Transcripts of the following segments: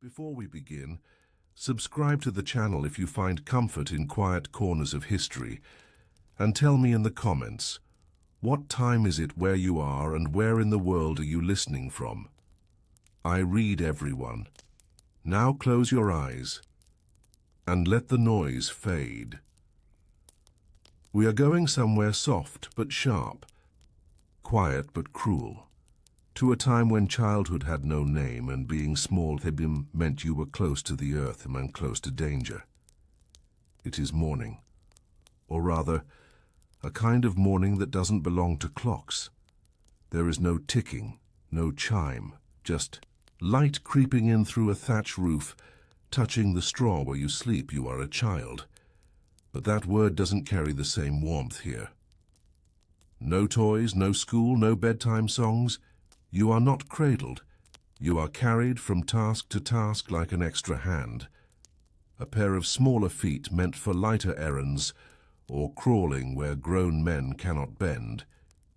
Before we begin, subscribe to the channel if you find comfort in quiet corners of history, and tell me in the comments, what time is it where you are and where in the world are you listening from? I read everyone. Now close your eyes and let the noise fade. We are going somewhere soft but sharp, quiet but cruel, to a time when childhood had no name and being small meant you were close to the earth and close to danger. It is morning, or rather, a kind of morning that doesn't belong to clocks. There is no ticking, no chime, just light creeping in through a thatch roof, touching the straw where you sleep. You are a child, but that word doesn't carry the same warmth here. No toys, no school, no bedtime songs. You are not cradled. You are carried from task to task like an extra hand. A pair of smaller feet meant for lighter errands or crawling where grown men cannot bend.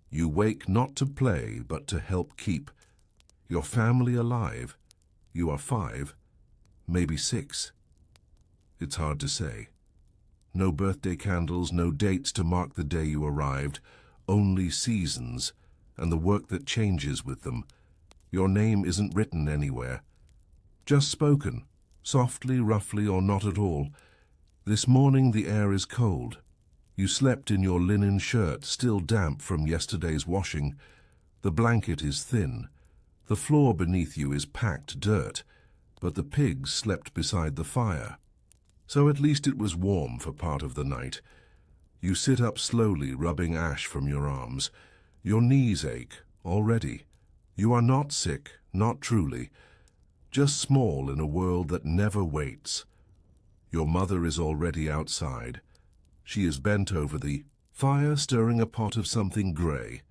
You wake not to play but to help keep your family alive. You are 5, maybe 6. It's hard to say. No birthday candles, no dates to mark the day you arrived, only seasons and the work that changes with them. Your name isn't written anywhere, just spoken, softly, roughly, or not at all. This morning the air is cold. You slept in your linen shirt, still damp from yesterday's washing. The blanket is thin. The floor beneath you is packed dirt, but the pigs slept beside the fire. So at least it was warm for part of the night. You sit up slowly, rubbing ash from your arms. Your knees ache already. You are not sick, not truly, just small in a world that never waits. Your mother is already outside. She is bent over the fire, stirring a pot of something grey.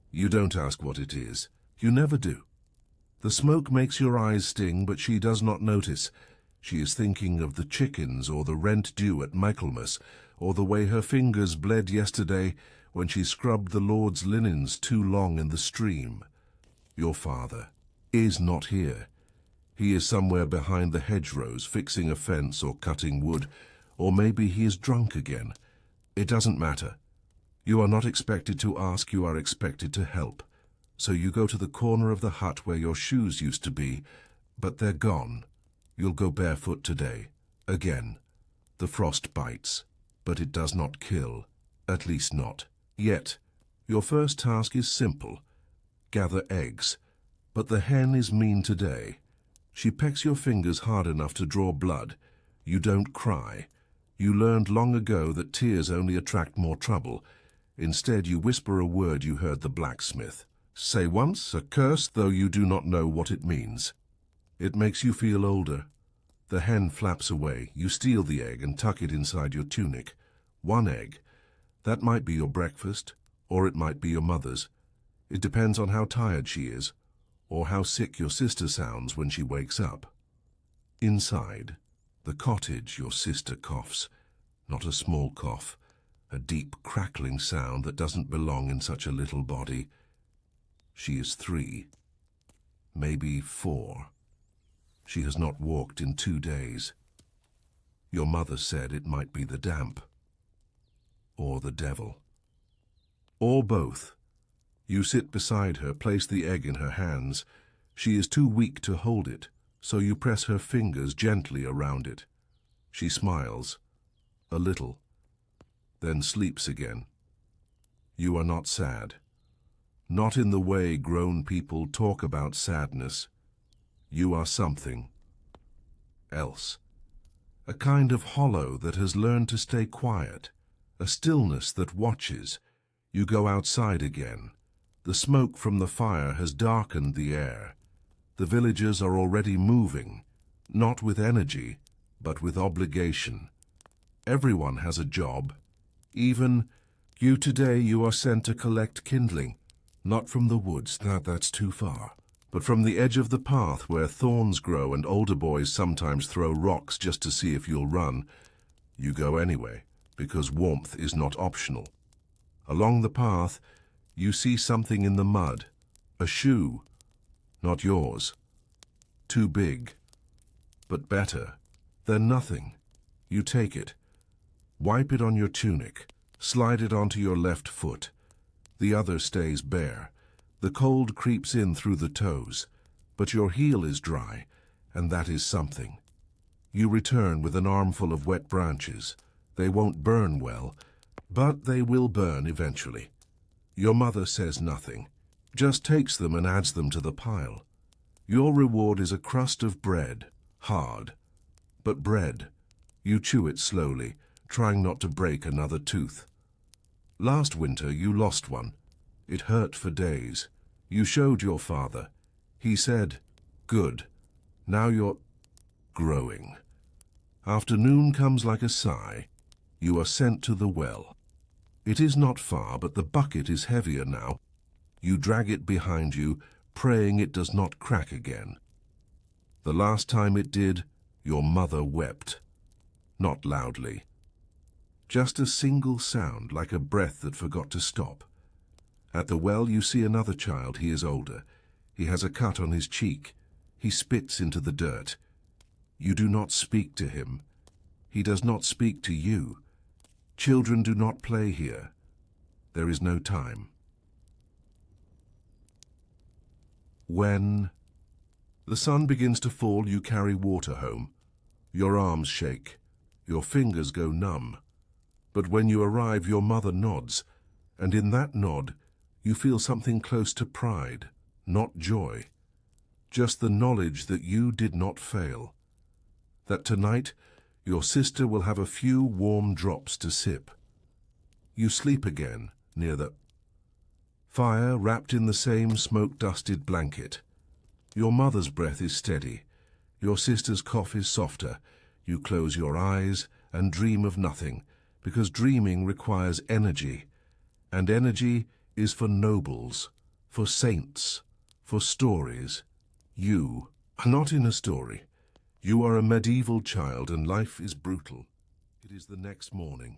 You don't ask what it is. You never do. The smoke makes your eyes sting, but she does not notice. She is thinking of the chickens or the rent due at Michaelmas, or the way her fingers bled yesterday when she scrubbed the Lord's linens too long in the stream. Your father is not here. He is somewhere behind the hedgerows, fixing a fence or cutting wood, or maybe he is drunk again. It doesn't matter. You are not expected to ask, you are expected to help. So you go to the corner of the hut where your shoes used to be, but they're gone. You'll go barefoot today. Again. The frost bites, but it does not kill. At least not yet. Your first task is simple. Gather eggs. But the hen is mean today. She pecks your fingers hard enough to draw blood. You don't cry. You learned long ago that tears only attract more trouble. Instead, you whisper a word you heard the blacksmith say once, a curse, though you do not know what it means. It makes you feel older. The hen flaps away. You steal the egg and tuck it inside your tunic. 1 egg. That might be your breakfast, or it might be your mother's. It depends on how tired she is, or how sick your sister sounds when she wakes up. Inside the cottage, your sister coughs. Not a small cough, a deep crackling sound that doesn't belong in such a little body. She is 3, maybe 4. She has not walked in 2 days. Your mother said it might be the damp, or the devil, or both. You sit beside her, place the egg in her hands. She is too weak to hold it, so you press her fingers gently around it. She smiles, a little, then sleeps again. You are not sad. Not in the way grown people talk about sadness. You are something else. A kind of hollow that has learned to stay quiet. A stillness that watches. You go outside again. The smoke from the fire has darkened the air. The villagers are already moving, not with energy, but with obligation. Everyone has a job. Even you today, you are sent to collect kindling. Not from the woods, that's too far, but from the edge of the path where thorns grow and older boys sometimes throw rocks just to see if you'll run. You go anyway, because warmth is not optional. Along the path, you see something in the mud. A shoe. Not yours. Too big. but better. Then nothing. You take it. Wipe it on your tunic. Slide it onto your left foot. The other stays bare. The cold creeps in through the toes, but your heel is dry, and that is something. You return with an armful of wet branches. They won't burn well, but they will burn eventually. Your mother says nothing, just takes them and adds them to the pile. Your reward is a crust of bread, hard, but bread. You chew it slowly, trying not to break another tooth. Last winter you lost one. It hurt for days. You showed your father. He said, "Good. Now you're growing." Afternoon comes like a sigh. You are sent to the well. It is not far, but the bucket is heavier now. You drag it behind you, praying it does not crack again. The last time it did, your mother wept. Not loudly. Just a single sound, like a breath that forgot to stop. At the well you see another child. He is older. He has a cut on his cheek. He spits into the dirt. You do not speak to him. He does not speak to you. Children do not play here. There is no time. When the sun begins to fall, you carry water home. Your arms shake. Your fingers go numb. But when you arrive, your mother nods, and in that nod, you feel something close to pride, not joy. Just the knowledge that you did not fail. That tonight, your sister will have a few warm drops to sip. You sleep again near the fire, wrapped in the same smoke-dusted blanket. Your mother's breath is steady. Your sister's cough is softer. You close your eyes and dream of nothing, because dreaming requires energy, and energy is for nobles, for saints, for stories. You are not in a story. You are a medieval child, and life is brutal. It is the next morning.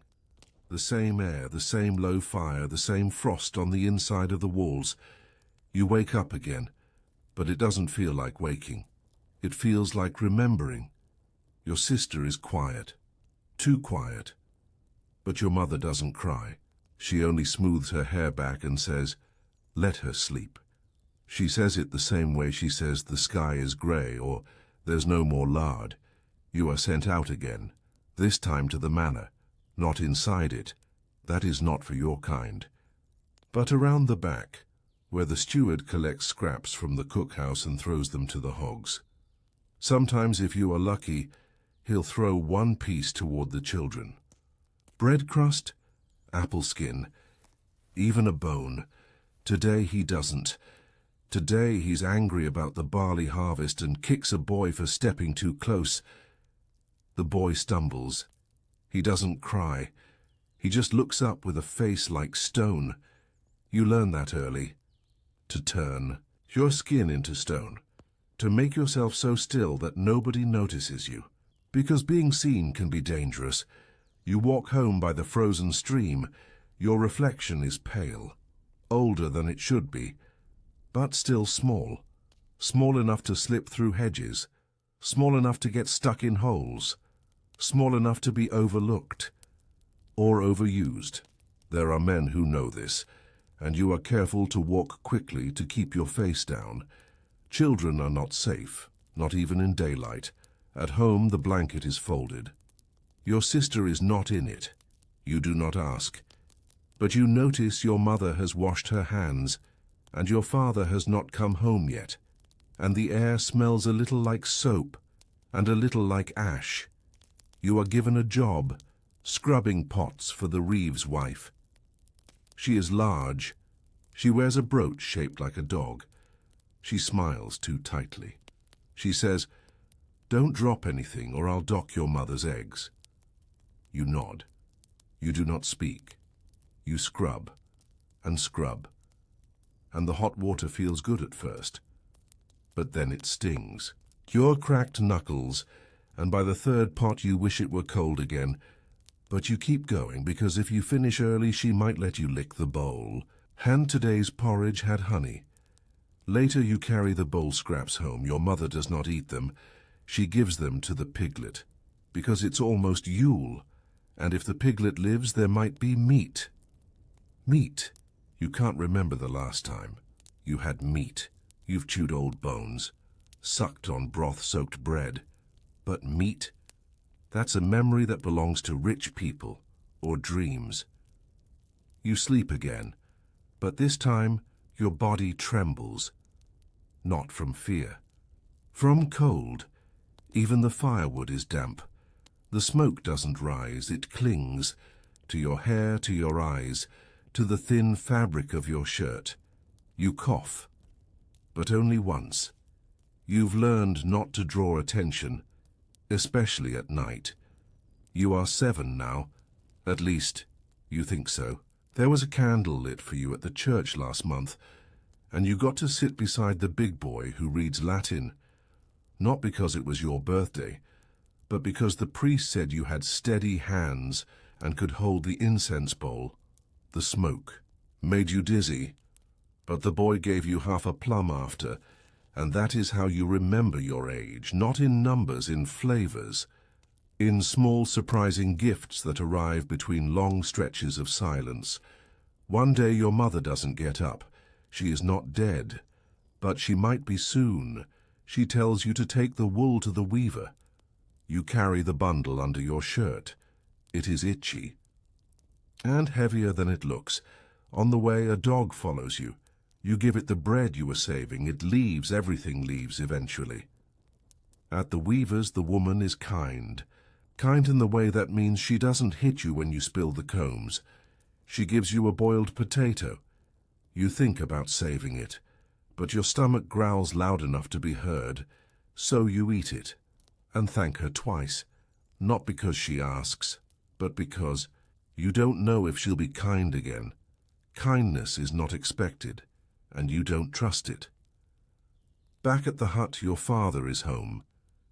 The same air, the same low fire, the same frost on the inside of the walls. You wake up again, but it doesn't feel like waking. It feels like remembering. Your sister is quiet, too quiet. But your mother doesn't cry. She only smooths her hair back and says, "Let her sleep." She says it the same way she says the sky is grey or there's no more lard. You are sent out again, this time to the manor, not inside it. That is not for your kind. But around the back, where the steward collects scraps from the cookhouse and throws them to the hogs. Sometimes, if you are lucky, he'll throw one piece toward the children. Bread crust, apple skin, even a bone. Today he doesn't. Today he's angry about the barley harvest and kicks a boy for stepping too close. The boy stumbles. He doesn't cry. He just looks up with a face like stone. You learn that early. To turn your skin into stone. To make yourself so still that nobody notices you. Because being seen can be dangerous. You walk home by the frozen stream. Your reflection is pale, older than it should be, but still small. Small enough to slip through hedges, small enough to get stuck in holes, small enough to be overlooked or overused. There are men who know this, and you are careful to walk quickly to keep your face down. Children are not safe, not even in daylight. At home the blanket is folded. Your sister is not in it. You do not ask. But you notice your mother has washed her hands, and your father has not come home yet, and the air smells a little like soap, and a little like ash. You are given a job, scrubbing pots for the Reeves wife. She is large. She wears a brooch shaped like a dog. She smiles too tightly. She says, "Don't drop anything or I'll dock your mother's eggs." You nod. You do not speak. You scrub and scrub. And the hot water feels good at first. But then it stings. Your cracked knuckles, and by the third pot you wish it were cold again. But you keep going, because if you finish early she might let you lick the bowl. And today's porridge had honey. Later you carry the bowl scraps home. Your mother does not eat them. She gives them to the piglet, because it's almost Yule, and if the piglet lives, there might be meat. Meat. You can't remember the last time you had meat. You've chewed old bones, sucked on broth-soaked bread. But meat? That's a memory that belongs to rich people, or dreams. You sleep again, but this time your body trembles. Not from fear. From cold. Even the firewood is damp. The smoke doesn't rise, it clings to your hair, to your eyes, to the thin fabric of your shirt. You cough, but only once. You've learned not to draw attention, especially at night. You are 7 now, at least you think so. There was a candle lit for you at the church last month, and you got to sit beside the big boy who reads Latin, not because it was your birthday, but because the priest said you had steady hands and could hold the incense bowl. The smoke made you dizzy, but the boy gave you half a plum after, and that is how you remember your age, not in numbers, in flavors, in small surprising gifts that arrive between long stretches of silence. One day your mother doesn't get up. She is not dead, but she might be soon. She tells you to take the wool to the weaver. You carry the bundle under your shirt. It is itchy and heavier than it looks. On the way, a dog follows you. You give it the bread you were saving. It leaves. Everything leaves eventually. At the weaver's, the woman is kind. Kind in the way that means she doesn't hit you when you spill the combs. She gives you a boiled potato. You think about saving it, but your stomach growls loud enough to be heard, so you eat it, and thank her twice, not because she asks, but because you don't know if she'll be kind again. Kindness is not expected, and you don't trust it. Back at the hut, your father is home.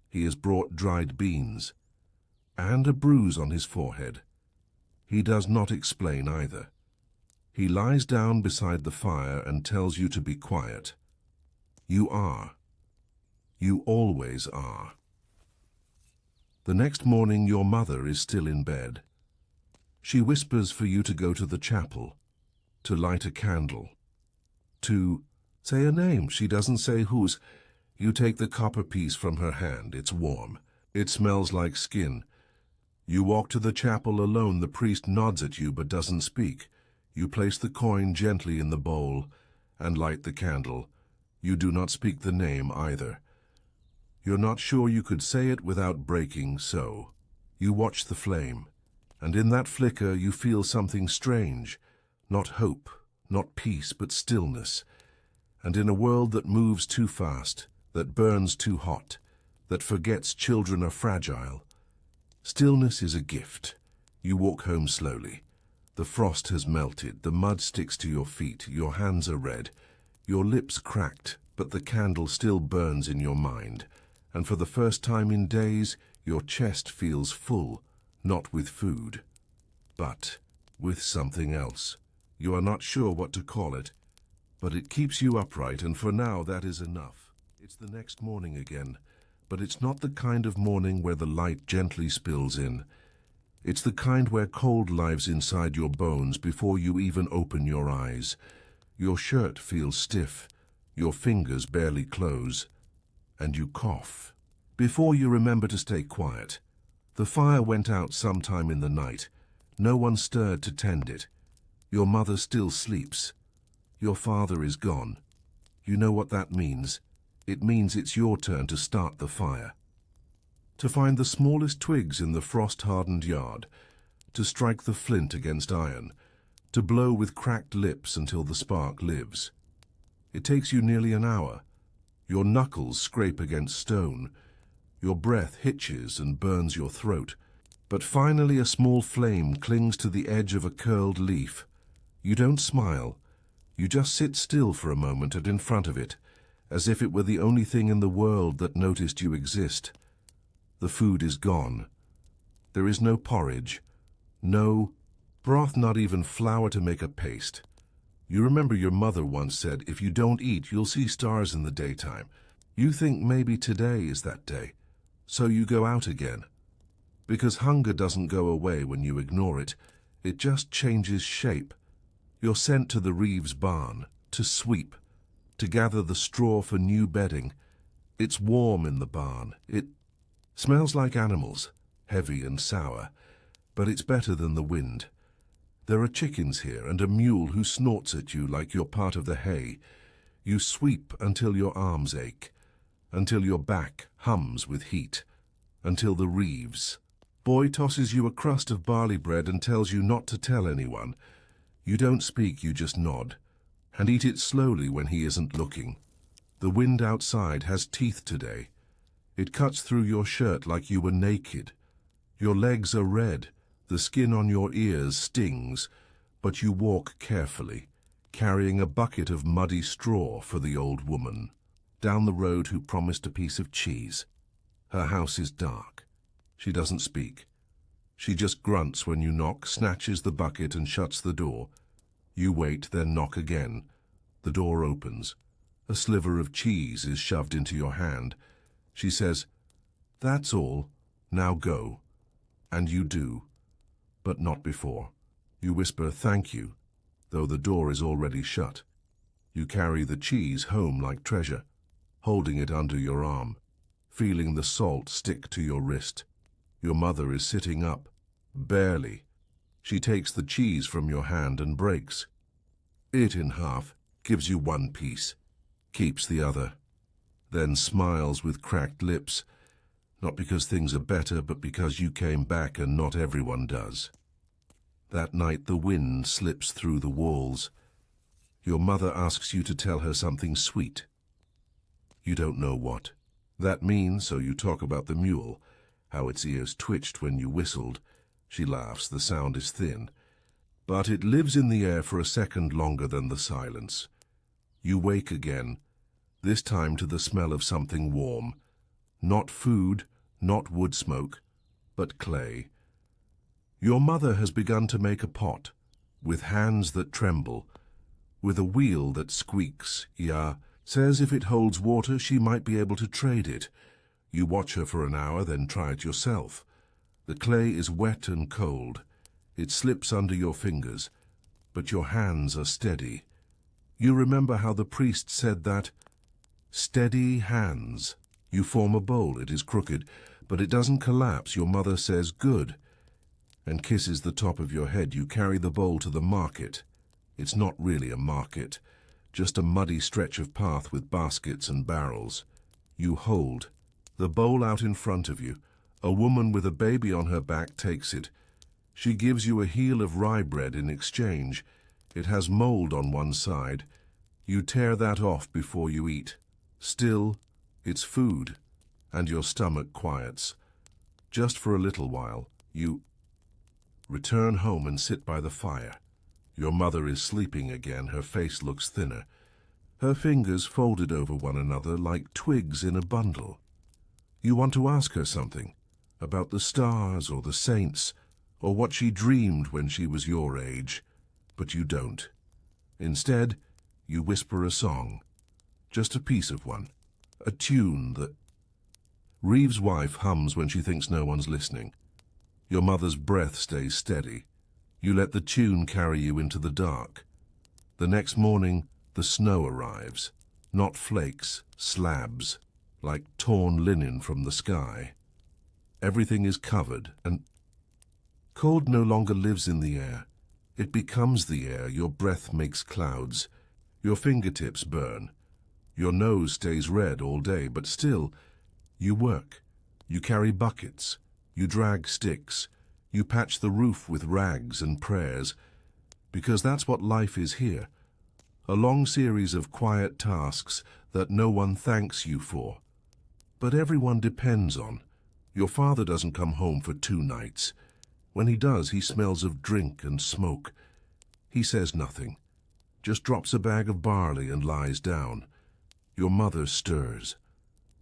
He has brought dried beans, and a bruise on his forehead. He does not explain either. He lies down beside the fire and tells you to be quiet. You are. You always are. The next morning your mother is still in bed. She whispers for you to go to the chapel, to light a candle, to say a name. She doesn't say whose. You take the copper piece from her hand. It's warm. It smells like skin. You walk to the chapel alone. The priest nods at you but doesn't speak. You place the coin gently in the bowl and light the candle. You do not speak the name either. You're not sure you could say it without breaking, so you watch the flame, and in that flicker you feel something strange, not hope, not peace, but stillness. And in a world that moves too fast, that burns too hot, that forgets children are fragile, stillness is a gift. You walk home slowly. The frost has melted, the mud sticks to your feet, your hands are red, your lips cracked, but the candle still burns in your mind, and for the first time in days, your chest feels full, not with food, but with something else. You are not sure what to call it, but it keeps you upright, and for now that is enough. It's the next morning again, but it's not the kind of morning where the light gently spills in. It's the kind where cold lives inside your bones before you even open your eyes. Your shirt feels stiff, your fingers barely close, and you cough. Before you remember to stay quiet. The fire went out sometime in the night. No one stirred to tend it. Your mother still sleeps. Your father is gone. You know what that means. It means it's your turn to start the fire. To find the smallest twigs in the frost-hardened yard, to strike the flint against iron, to blow with cracked lips until the spark lives. It takes you nearly an hour. Your knuckles scrape against stone. Your breath hitches and burns your throat. But finally a small flame clings to the edge of a curled leaf. You don't smile. You just sit still for a moment and in front of it, as if it were the only thing in the world that noticed you exist. The food is gone. There is no porridge, no broth, not even flour to make a paste. You remember your mother once said, if you don't eat, you'll see stars in the daytime. You think maybe today is that day, So you go out again. Because hunger doesn't go away when you ignore it. It just changes shape. You're sent to the Reeves barn, to sweep, to gather the straw for new bedding. It's warm in the barn. It smells like animals, heavy and sour, but it's better than the wind. There are chickens here and a mule who snorts at you like you're part of the hay. You sweep until your arms ache, until your back hums with heat, until the Reeves boy tosses you a crust of barley bread and tells you not to tell anyone. You don't speak, you just nod, and eat it slowly when he isn't looking. The wind outside has teeth today. It cuts through your shirt like you were naked. Your legs are red, the skin on your ears stings, but you walk carefully, carrying a bucket of muddy straw for the old woman down the road who promised a piece of cheese. Her house is dark. She doesn't speak. She just grunts when you knock, snatches the bucket and shuts the door. You wait, then knock again. The door opens. A sliver of cheese is shoved into your hand. She says, "That's all. Now go." And you do. But not before. You whisper, "Thank you," though the door is already shut. You carry the cheese home like treasure, holding it under your arm, feeling the salt stick to your wrist. Your mother is sitting up, barely. She takes the cheese from your hand and breaks it in half, gives you one piece, keeps the other, then smiles with cracked lips, not because things are better, but because you came back and not everyone does. That night the wind slips through the walls. Your mother asks you to tell her something sweet. You don't know what that means, so you talk about the mule, how its ears twitched when you whistled. She laughs, the sound is thin, but it lives in the air for a second longer than the silence. You wake again, this time to the smell of something warm. Not food, not wood smoke, but clay. Your mother has begun to make a pot, with hands that tremble, with a wheel that squeaks, says if it holds water she might be able to trade it. You watch her for an hour, then try it yourself. The clay is wet and cold. It slips under your fingers, but your hands are steady. You remember how the priest said that, "Steady hands." You form a bowl. It is crooked, but it doesn't collapse. Your mother says, "Good," and kisses the top of your head. You carry the bowl to the market. It's not really a market, just a muddy stretch of path with baskets and barrels. You hold the bowl out in front of you. A woman with a baby on her back takes it. She gives you a heel of rye bread in exchange. It has mold on one side. You tear that off before you eat. Still, it's food, and your stomach quiets. Just for a little while, you return home and sit by the fire. Your mother is sleeping again. Her face looks thinner. Her fingers folded over one another like twigs in a bundle. You want to ask her something, about the stars or the saints, or what she dreamed when she was your age, but you don't. Instead, you whisper a song, just a piece of one, a tune that Reeves' wife hums when she thinks no one's listening. Your mother's breath stays steady. You let the tune carry you into the dark. The next morning, the snow arrives, not flakes, slabs, like torn linen from the sky. Everything is covered, and cold no longer lives in the air. It becomes the air. Your breath makes clouds. Your fingertips burn. Your nose stays red all day, but still, you work. You carry buckets. You drag sticks. You patch the roof with rags and prayers, because that's what life is here. A long series of quiet tasks that no one thanks you for, but everyone depends on. Your father doesn't come home for 2 nights. When he does, he smells of drink and smoke. He says nothing, just drops a bag of barley and lies down. Your mother stirs,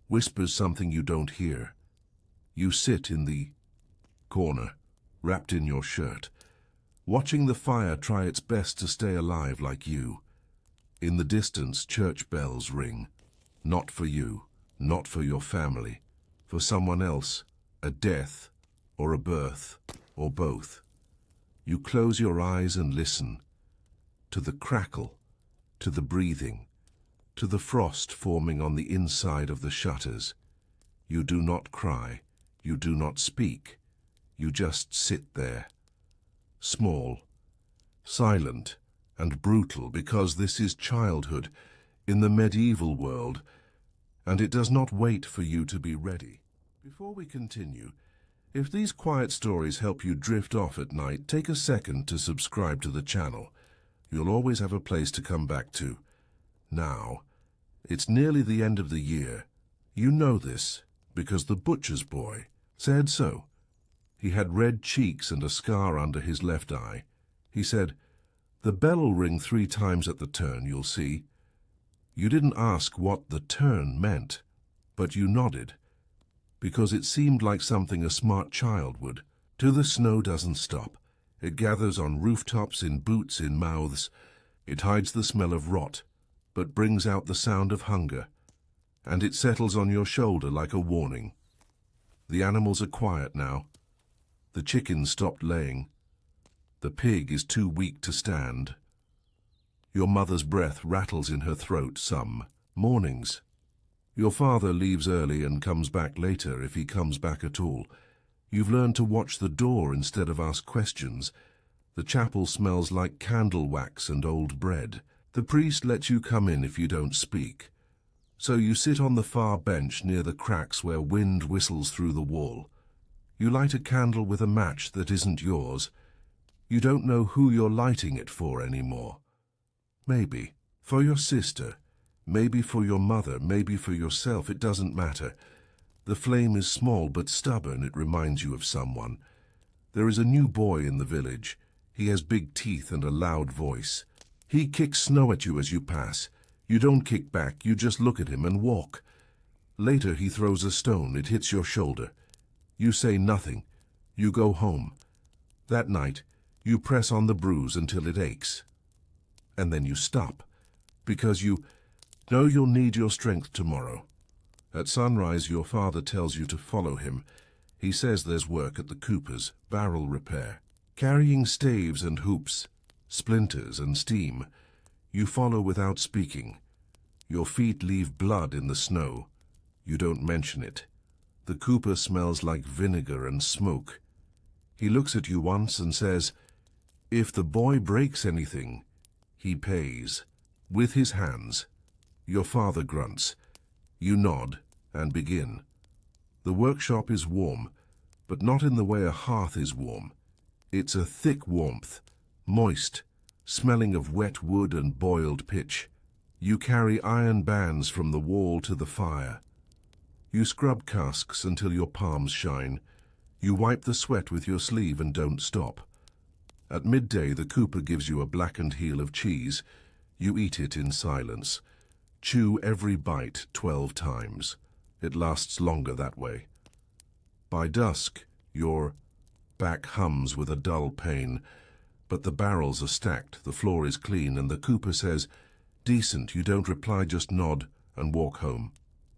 whispers something you don't hear. You sit in the corner, wrapped in your shirt, watching the fire try its best to stay alive like you. In the distance, church bells ring. Not for you, not for your family, for someone else, a death, or a birth, or both. You close your eyes and listen to the crackle, to the breathing, to the frost forming on the inside of the shutters. You do not cry, you do not speak, you just sit there, small, silent, and brutal, because this is childhood in the medieval world, and it does not wait for you to be ready. Before we continue, if these quiet stories help you drift off at night, take a second to subscribe to the channel. You'll always have a place to come back to. Now, it's nearly the end of the year. You know this because the butcher's boy said so. He had red cheeks and a scar under his left eye. He said, "The bell'll ring 3 times at the turn, you'll see." You didn't ask what the turn meant, but you nodded, because it seemed like something a smart child would. Till the snow doesn't stop. It gathers on rooftops, in boots, in mouths. It hides the smell of rot, but brings out the sound of hunger. And it settles on your shoulder like a warning. The animals are quiet now. The chickens stopped laying. The pig is too weak to stand. Your mother's breath rattles in her throat some mornings. Your father leaves early and comes back later, if he comes back at all. You've learned to watch the door instead of ask questions. The chapel smells like candle wax and old bread. The priest lets you come in if you don't speak. So you sit on the far bench near the cracks where wind whistles through the wall. You light a candle with a match that isn't yours. You don't know who you're lighting it for anymore. Maybe for your sister, maybe for your mother, maybe for yourself, it doesn't matter. The flame is small but stubborn, it reminds you of someone. There is a new boy in the village. He has big teeth and a loud voice. He kicks snow at you as you pass. You don't kick back, you just look at him and walk. Later he throws a stone, it hits your shoulder. You say nothing. You go home. That night, you press on the bruise until it aches. And then you stop, because you know you'll need your strength tomorrow. At sunrise, your father tells you to follow him. He says there's work at the cooper's, barrel repair, carrying staves and hoops, splinters and steam. You follow without speaking. Your feet leave blood in the snow. You don't mention it. The cooper smells like vinegar and smoke. He looks at you once and says, "If the boy breaks anything, he pays." With his hands. Your father grunts. You nod and begin. The workshop is warm, but not in the way a hearth is warm. It's a thick warmth, moist, smelling of wet wood and boiled pitch. You carry iron bands from the wall to the fire. You scrub casks until your palms shine. You wipe the sweat with your sleeve and don't stop. At midday, the cooper gives you a blackened heel of cheese. You eat it in silence. Chew every bite 12 times. It lasts longer that way. By dusk, your back hums with a dull pain, but the barrels are stacked, the floor is clean, and the cooper says, "Decent." You don't reply, just nod and walk home.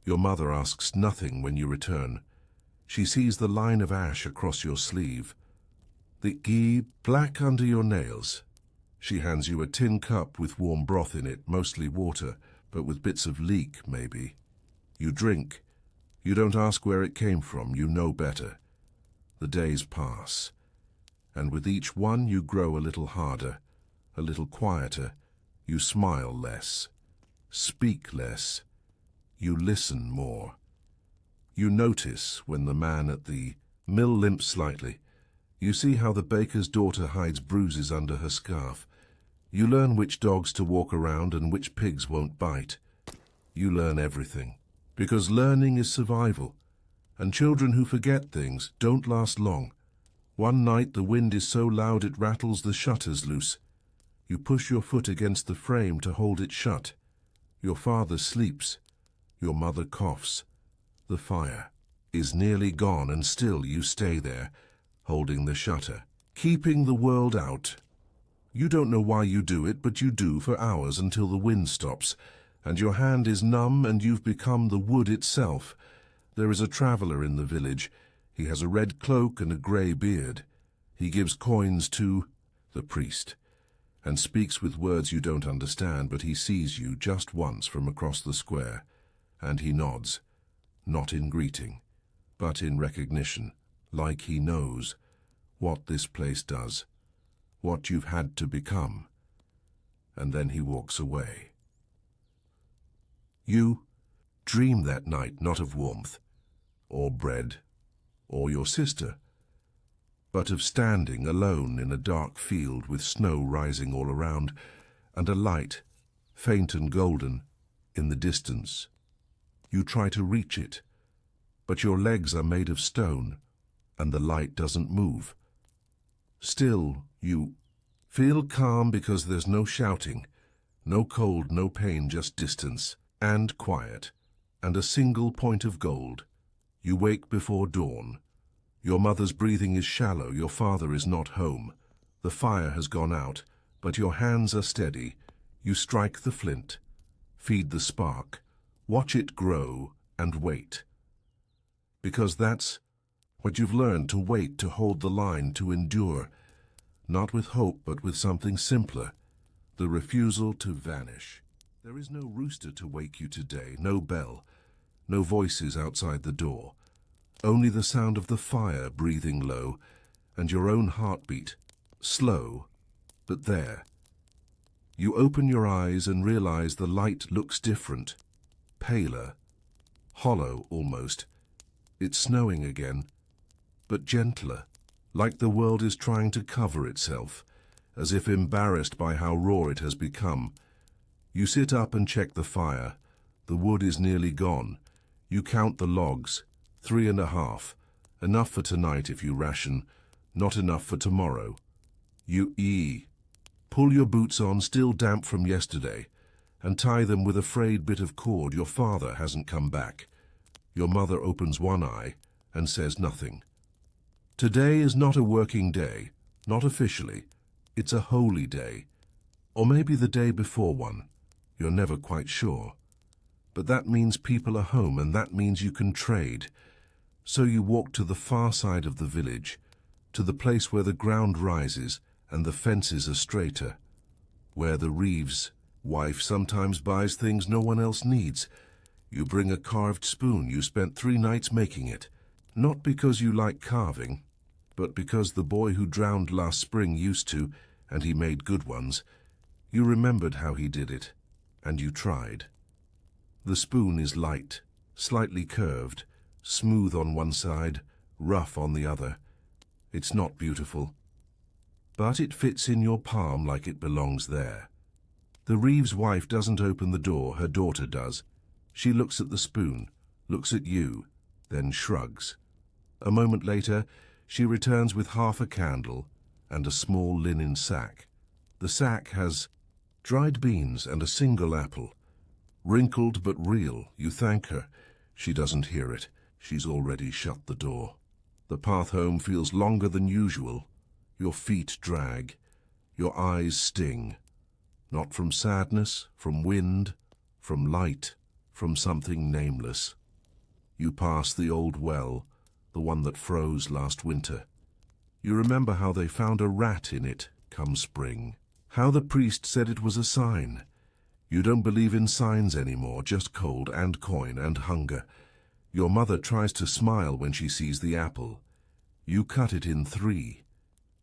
Your mother asks nothing when you return. She sees the line of ash across your sleeve, the ghee black under your nails. She hands you a tin cup with warm broth in it, mostly water, but with bits of leek, maybe. You drink. You don't ask where it came from, you know better. The days pass, and with each one you grow a little harder, a little quieter. You smile less, speak less. You listen more. You notice when the man at the mill limps slightly. You see how the baker's daughter hides bruises under her scarf. You learn which dogs to walk around and which pigs won't bite. You learn everything, because learning is survival, and children who forget things don't last long. One night the wind is so loud it rattles the shutters loose. You push your foot against the frame to hold it shut. Your father sleeps. Your mother coughs. The fire is nearly gone, and still you stay there, holding the shutter, keeping the world out. You don't know why you do it, but you do for hours until the wind stops, and your hand is numb and you've become the wood itself. There is a traveller in the village. He has a red cloak and a grey beard. He gives coins to the priest, and speaks with words you don't understand, but he sees you just once from across the square, and he nods, not in greeting, but in recognition, like he knows what this place does, what you've had to become, and then he walks away. You dream that night not of warmth, or bread, or your sister, but of standing alone in a dark field with snow rising all around, and a light, faint and golden, in the distance. You try to reach it, but your legs are made of stone, and the light doesn't move. Still, you feel calm because there's no shouting, no cold, no pain, just distance, and quiet, and a single point of gold. You wake before dawn. Your mother's breathing is shallow, your father is not home. The fire has gone out, but your hands are steady. You strike the flint, feed the spark, watch it grow, and wait. Because that's what you've learned, to wait, to hold the line, to endure, not with hope, but with something simpler, the refusal to vanish. There is no rooster to wake you today, no bell, no voices outside the door. Only the sound of the fire breathing low, and your own heartbeat, slow, but there. You open your eyes and realize the light looks different, paler, hollow almost. It's snowing again, but gentler, like the world is trying to cover itself, as if embarrassed by how raw it has become. You sit up and check the fire. The wood is nearly gone. You count the logs. 3.5. Enough for tonight if you ration, not enough for tomorrow. You pull your boots on, still damp from yesterday, and tie them with a frayed bit of cord. Your father hasn't come back. Your mother opens one eye and says nothing. Today is not a working day, not officially. It's a holy day. Or maybe the day before one. You're never quite sure. But that means people are home, and that means you can trade. So you walk to the far side of the village, to the place where the ground rises and the fences are straighter, where the Reeves' wife sometimes buys things no one else needs. You bring a carved spoon. You spent 3 nights making it, not because you like carving, but because the boy who drowned last spring used to, and he made good ones. You remembered how he did it, and you tried. The spoon is light, slightly curved, smooth on one side, rough on the other. It's not beautiful, but it fits in your palm like it belongs there. The Reeves' wife doesn't open the door, her daughter does. She looks at the spoon, looks at you, then shrugs. A moment later, she returns with half a candle and a small linen sack. The sack has dried beans and a single apple. Wrinkled but real. You thank her. She doesn't hear it. She's already shut the door. The path home feels longer than usual. Your feet drag. Your eyes sting. Not from sadness, from wind, from light, from something nameless. You pass the old well, the one that froze last winter. You remember how they found a rat in it come spring. How the priest said it was a sign. You don't believe in signs anymore, just cold and coin and hunger. Your mother tries to smile when she sees the apple. You cut it in 3.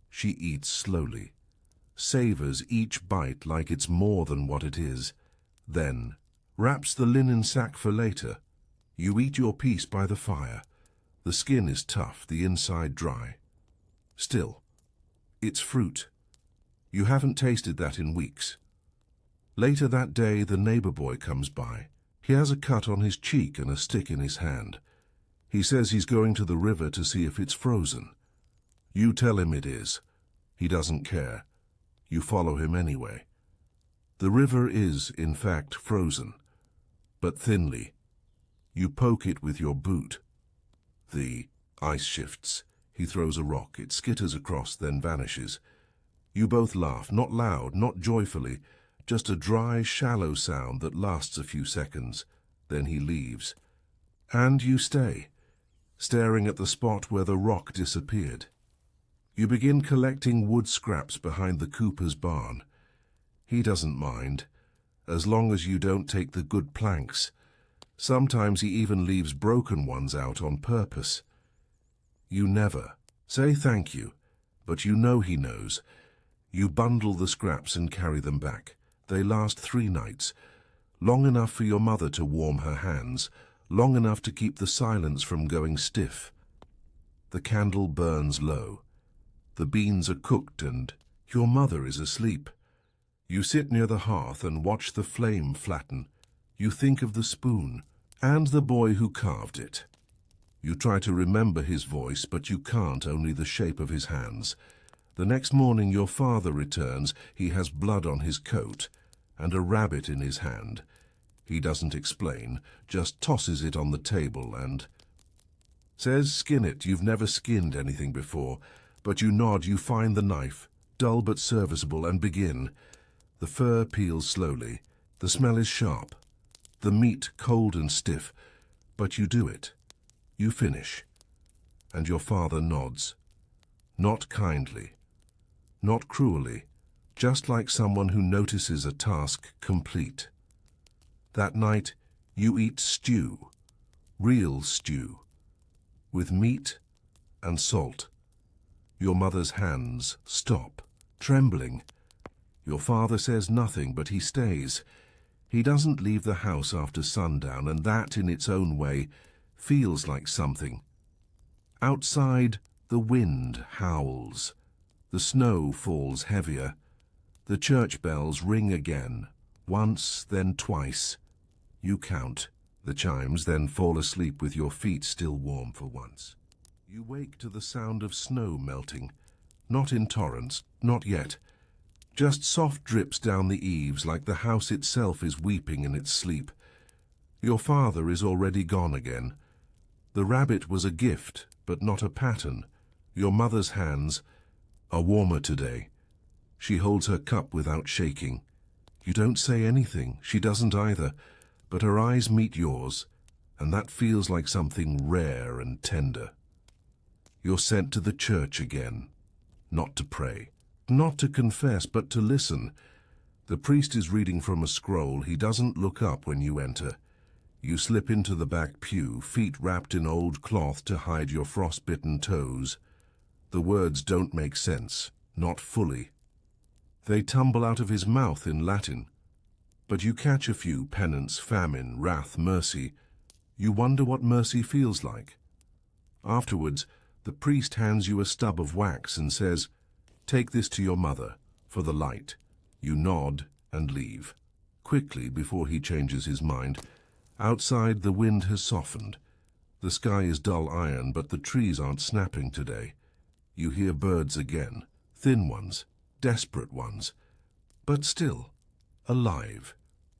She eats slowly, savors each bite like it's more than what it is, then wraps the linen sack for later. You eat your piece by the fire. The skin is tough, the inside dry. Still, it's fruit. You haven't tasted that in weeks. Later that day, the neighbor boy comes by. He has a cut on his cheek and a stick in his hand. He says he's going to the river to see if it's frozen. You tell him it is. He doesn't care. You follow him anyway. The river is, in fact, frozen, but thinly. You poke it with your boot. The ice shifts. He throws a rock. It skitters across, then vanishes. You both laugh, not loud, not joyfully, just a dry, shallow sound that lasts a few seconds. Then he leaves. And you stay, staring at the spot where the rock disappeared. You begin collecting wood scraps behind the cooper's barn. He doesn't mind, as long as you don't take the good planks. Sometimes he even leaves broken ones out on purpose. You never say thank you, but you know he knows. You bundle the scraps and carry them back. They last 3 nights, long enough for your mother to warm her hands, long enough to keep the silence from going stiff. The candle burns low. The beans are cooked and your mother is asleep. You sit near the hearth and watch the flame flatten. You think of the spoon and the boy who carved it. You try to remember his voice, but you can't, only the shape of his hands. The next morning your father returns. He has blood on his coat and a rabbit in his hand. He doesn't explain, just tosses it on the table and says, "Skin it, you've never skinned anything before." But you nod, you find the knife, dull but serviceable, and begin. The fur peels slowly. The smell is sharp. The meat cold and stiff. But you do it. You finish. And your father nods. Not kindly. Not cruelly. Just like someone who notices a task complete. That night, you eat stew. Real stew. With meat and salt. Your mother's hands stop, trembling. Your father says nothing, but he stays. He doesn't leave the house after sundown, and that, in its own way, feels like something. Outside, the wind howls. The snow falls heavier. The church bells ring again, once, then twice. You count the chimes, then fall asleep with your feet still warm for once. You wake to the sound of snow melting, not in torrents, not yet. Just soft drips down the eaves like the house itself is weeping in its sleep. Your father is already gone again. The rabbit was a gift, but not a pattern. Your mother's hands are warmer today. She holds her cup without shaking. You don't say anything, she doesn't either, but her eyes meet yours, and that feels like something rare and tender. You're sent to the church again, not to pray, not to confess, but to listen. The priest is reading from a scroll. He doesn't look up when you enter. You slip into the back pew, feet wrapped in old cloth to hide your frostbitten toes. The words don't make sense, not fully. They tumble out of his mouth in Latin. But you catch a few: penance, famine, wrath, mercy. You wonder what mercy feels like. Afterwards, the priest hands you a stub of wax and says, "Take this to your mother, for the light." You nod and leave. Quickly, before he changes his mind. Outside, the wind has softened. The sky is dull iron, but the trees aren't snapping today. You hear birds again, thin ones, desperate ones, but still alive.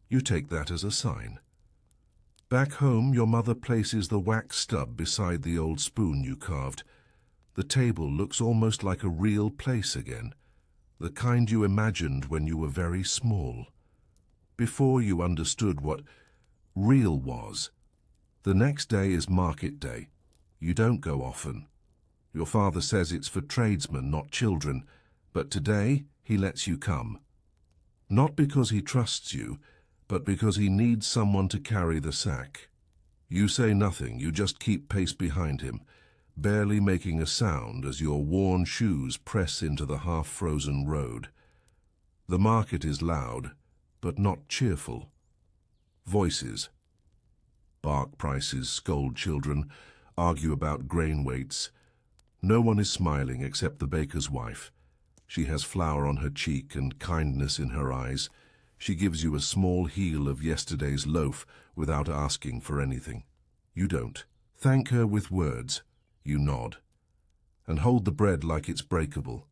You take that as a sign. Back home, your mother places the wax stub beside the old spoon you carved. The table looks almost like a real place again, the kind you imagined when you were very small, before you understood what real was. The next day is market day. You don't go often. Your father says it's for tradesmen, not children, but today he lets you come. Not because he trusts you, but because he needs someone to carry the sack. You say nothing, you just keep pace behind him, barely making a sound as your worn shoes press into the half-frozen road. The market is loud, but not cheerful. Voices. Bark prices, scold children, argue about grain weights. No one is smiling except the baker's wife. She has flour on her cheek and kindness in her eyes. She gives you a small heel of yesterday's loaf without asking for anything. You don't. Thank her with words. You nod. And hold the bread like it's breakable.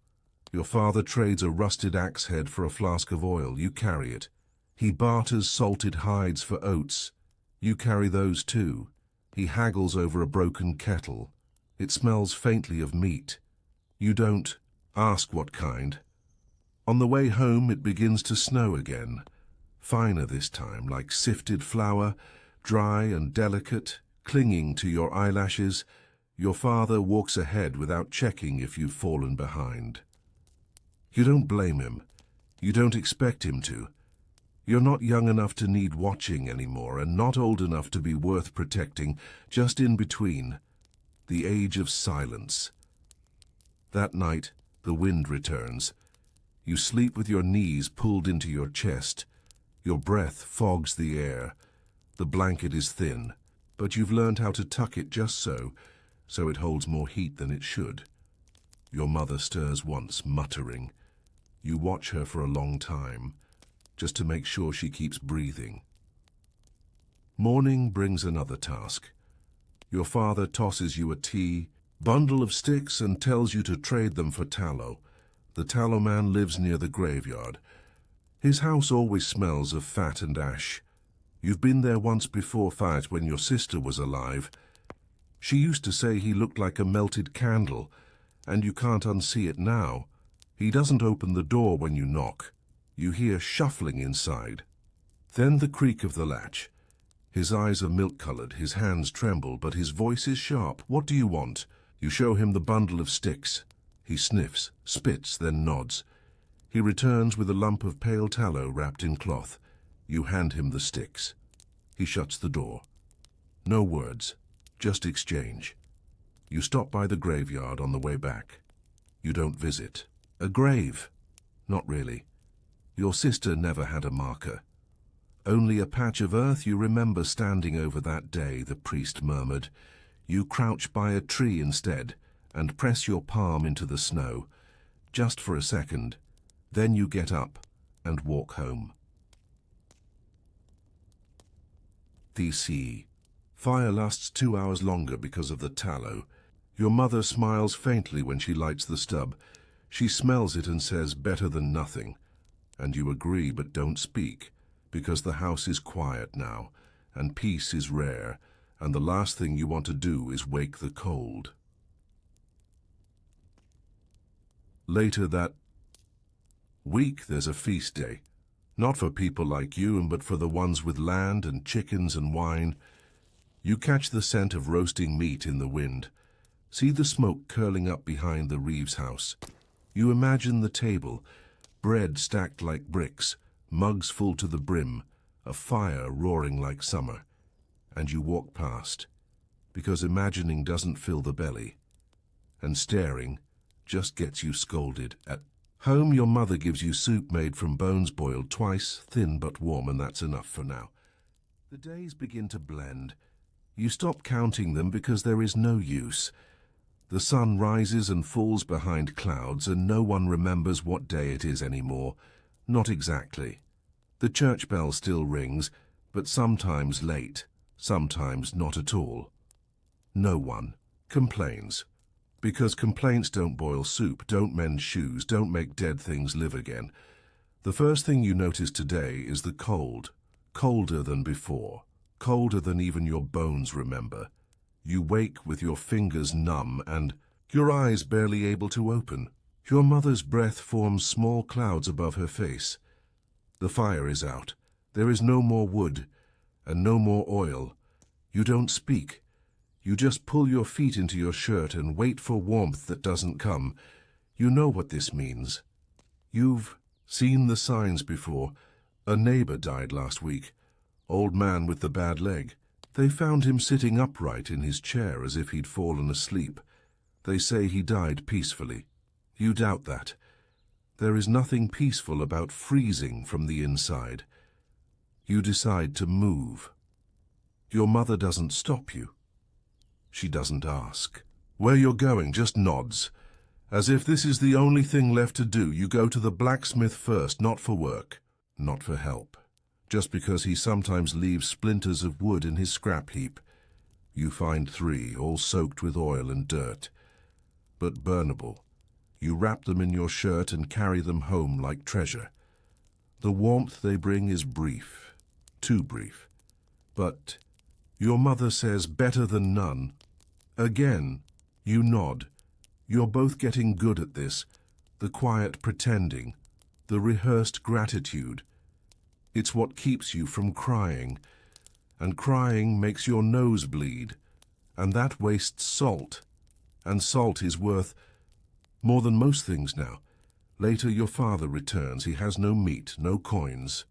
Your father trades a rusted axe head for a flask of oil. You carry it. He barters salted hides for oats. You carry those too. He haggles over a broken kettle. It smells faintly of meat. You don't ask what kind. On the way home, it begins to snow again. Finer this time, like sifted flour, dry and delicate, clinging to your eyelashes. Your father walks ahead without checking if you've fallen behind. You don't blame him. You don't expect him to. You're not young enough to need watching anymore, and not old enough to be worth protecting, just in between. The age of silence. That night, the wind returns. You sleep with your knees pulled into your chest. Your breath fogs the air. The blanket is thin, but you've learned how to tuck it just so it holds more heat than it should. Your mother stirs once, muttering. You watch her for a long time, just to make sure she keeps breathing. Morning brings another task. Your father tosses you a bundle of sticks and tells you to trade them for tallow. The tallow man lives near the graveyard. His house always smells of fat and ash. You've been there once before, Fat, when your sister was alive. She used to say he looked like a melted candle, and you can't unsee it now. He doesn't open the door when you knock. You hear shuffling inside. Then the creak of the latch. His eyes are milk-colored, his hands tremble, but his voice is sharp. What do you want? You show him the bundle of sticks. He sniffs, spits, then nods. He returns with a lump of pale tallow wrapped in cloth. You hand him the sticks. He shuts the door. No words, just exchange. You stop by the graveyard on the way back. You don't visit. A grave? Not really. Your sister never had a marker. Only a patch of earth you remember standing over that day, the priest murmured. You crouch by a tree instead and press your palm into the snow, just for a second. Then you get up and walk home. DC. Fire lasts 2 hours longer because of the tallow. Your mother smiles faintly when she lights the stub. She smells it and says, better than nothing. And you agree but don't speak, because the house is quiet now, and peace is rare, and the last thing you want to do is wake the cold. Later that week, there's a feast day. Not for people like you, but for the ones with land and chickens and wine. You catch the scent of roasting meat in the wind. See the smoke curling up behind the Reeves house. You imagine the table, bread stacked like bricks, mugs full to the brim, a fire roaring like summer. And you walk past, because imagining doesn't fill the belly, and staring just gets you scolded. At home, your mother gives you soup made from bones boiled twice, thin but warm, and that's enough for now. The days begin to blend. You stop counting them because there is no use. The sun rises and falls behind clouds, and no one remembers what day it is anymore. Not exactly. The church bell still rings, but sometimes late, sometimes not at all. No one complains. Because complaints don't boil soup, don't mend shoes, don't make dead things live again. The first thing you notice today is the cold. Colder than before. Colder than even your bones remember. You wake with your fingers numb and your eyes barely able to open. Your mother's breath forms small clouds above her face. The fire is out. There is no more wood and no more oil. You don't speak. You just pull your feet into your shirt and wait for warmth that doesn't come. You know what this means. You've seen the signs before. A neighbor died last week. Old man with the bad leg. They found him sitting upright in his chair as if he'd fallen asleep. They say he died peacefully. You doubt that. There is nothing peaceful about freezing from the inside. You decide to move. Your mother doesn't stop you. She doesn't ask. Where you're going just nods. As if this is the only thing left to do, you go to the blacksmith first, not for work, not for help. Just because he sometimes leaves splinters of wood in his scrap heap. You find 3, all soaked with oil and dirt, but burnable. You wrap them in your shirt and carry them home like treasure. The warmth they bring is brief, too brief. But your mother says better than none. Again, you nod. You're both getting good at this, the quiet pretending, the rehearsed gratitude. It's what keeps you from crying. and crying makes your nose bleed, and that wastes salt, and salt is worth more than most things now. Later your father returns. He has no meat, no coins,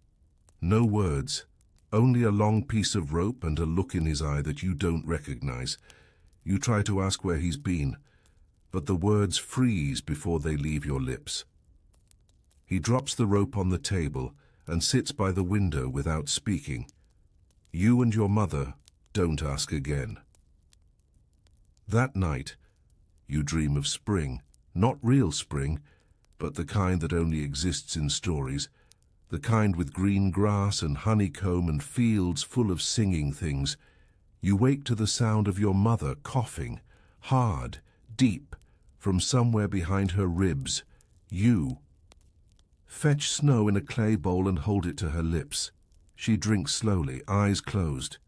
no words, only a long piece of rope and a look in his eye that you don't recognize. You try to ask where he's been, but the words freeze before they leave your lips. He drops the rope on the table and sits by the window without speaking. You and your mother don't ask again. That night, you dream of spring, not real spring, but the kind that only exists in stories, the kind with green grass and honeycomb and fields full of singing things. You wake to the sound of your mother coughing, hard, deep, from somewhere behind her ribs. You fetch snow in a clay bowl and hold it to her lips. She drinks slowly, eyes closed.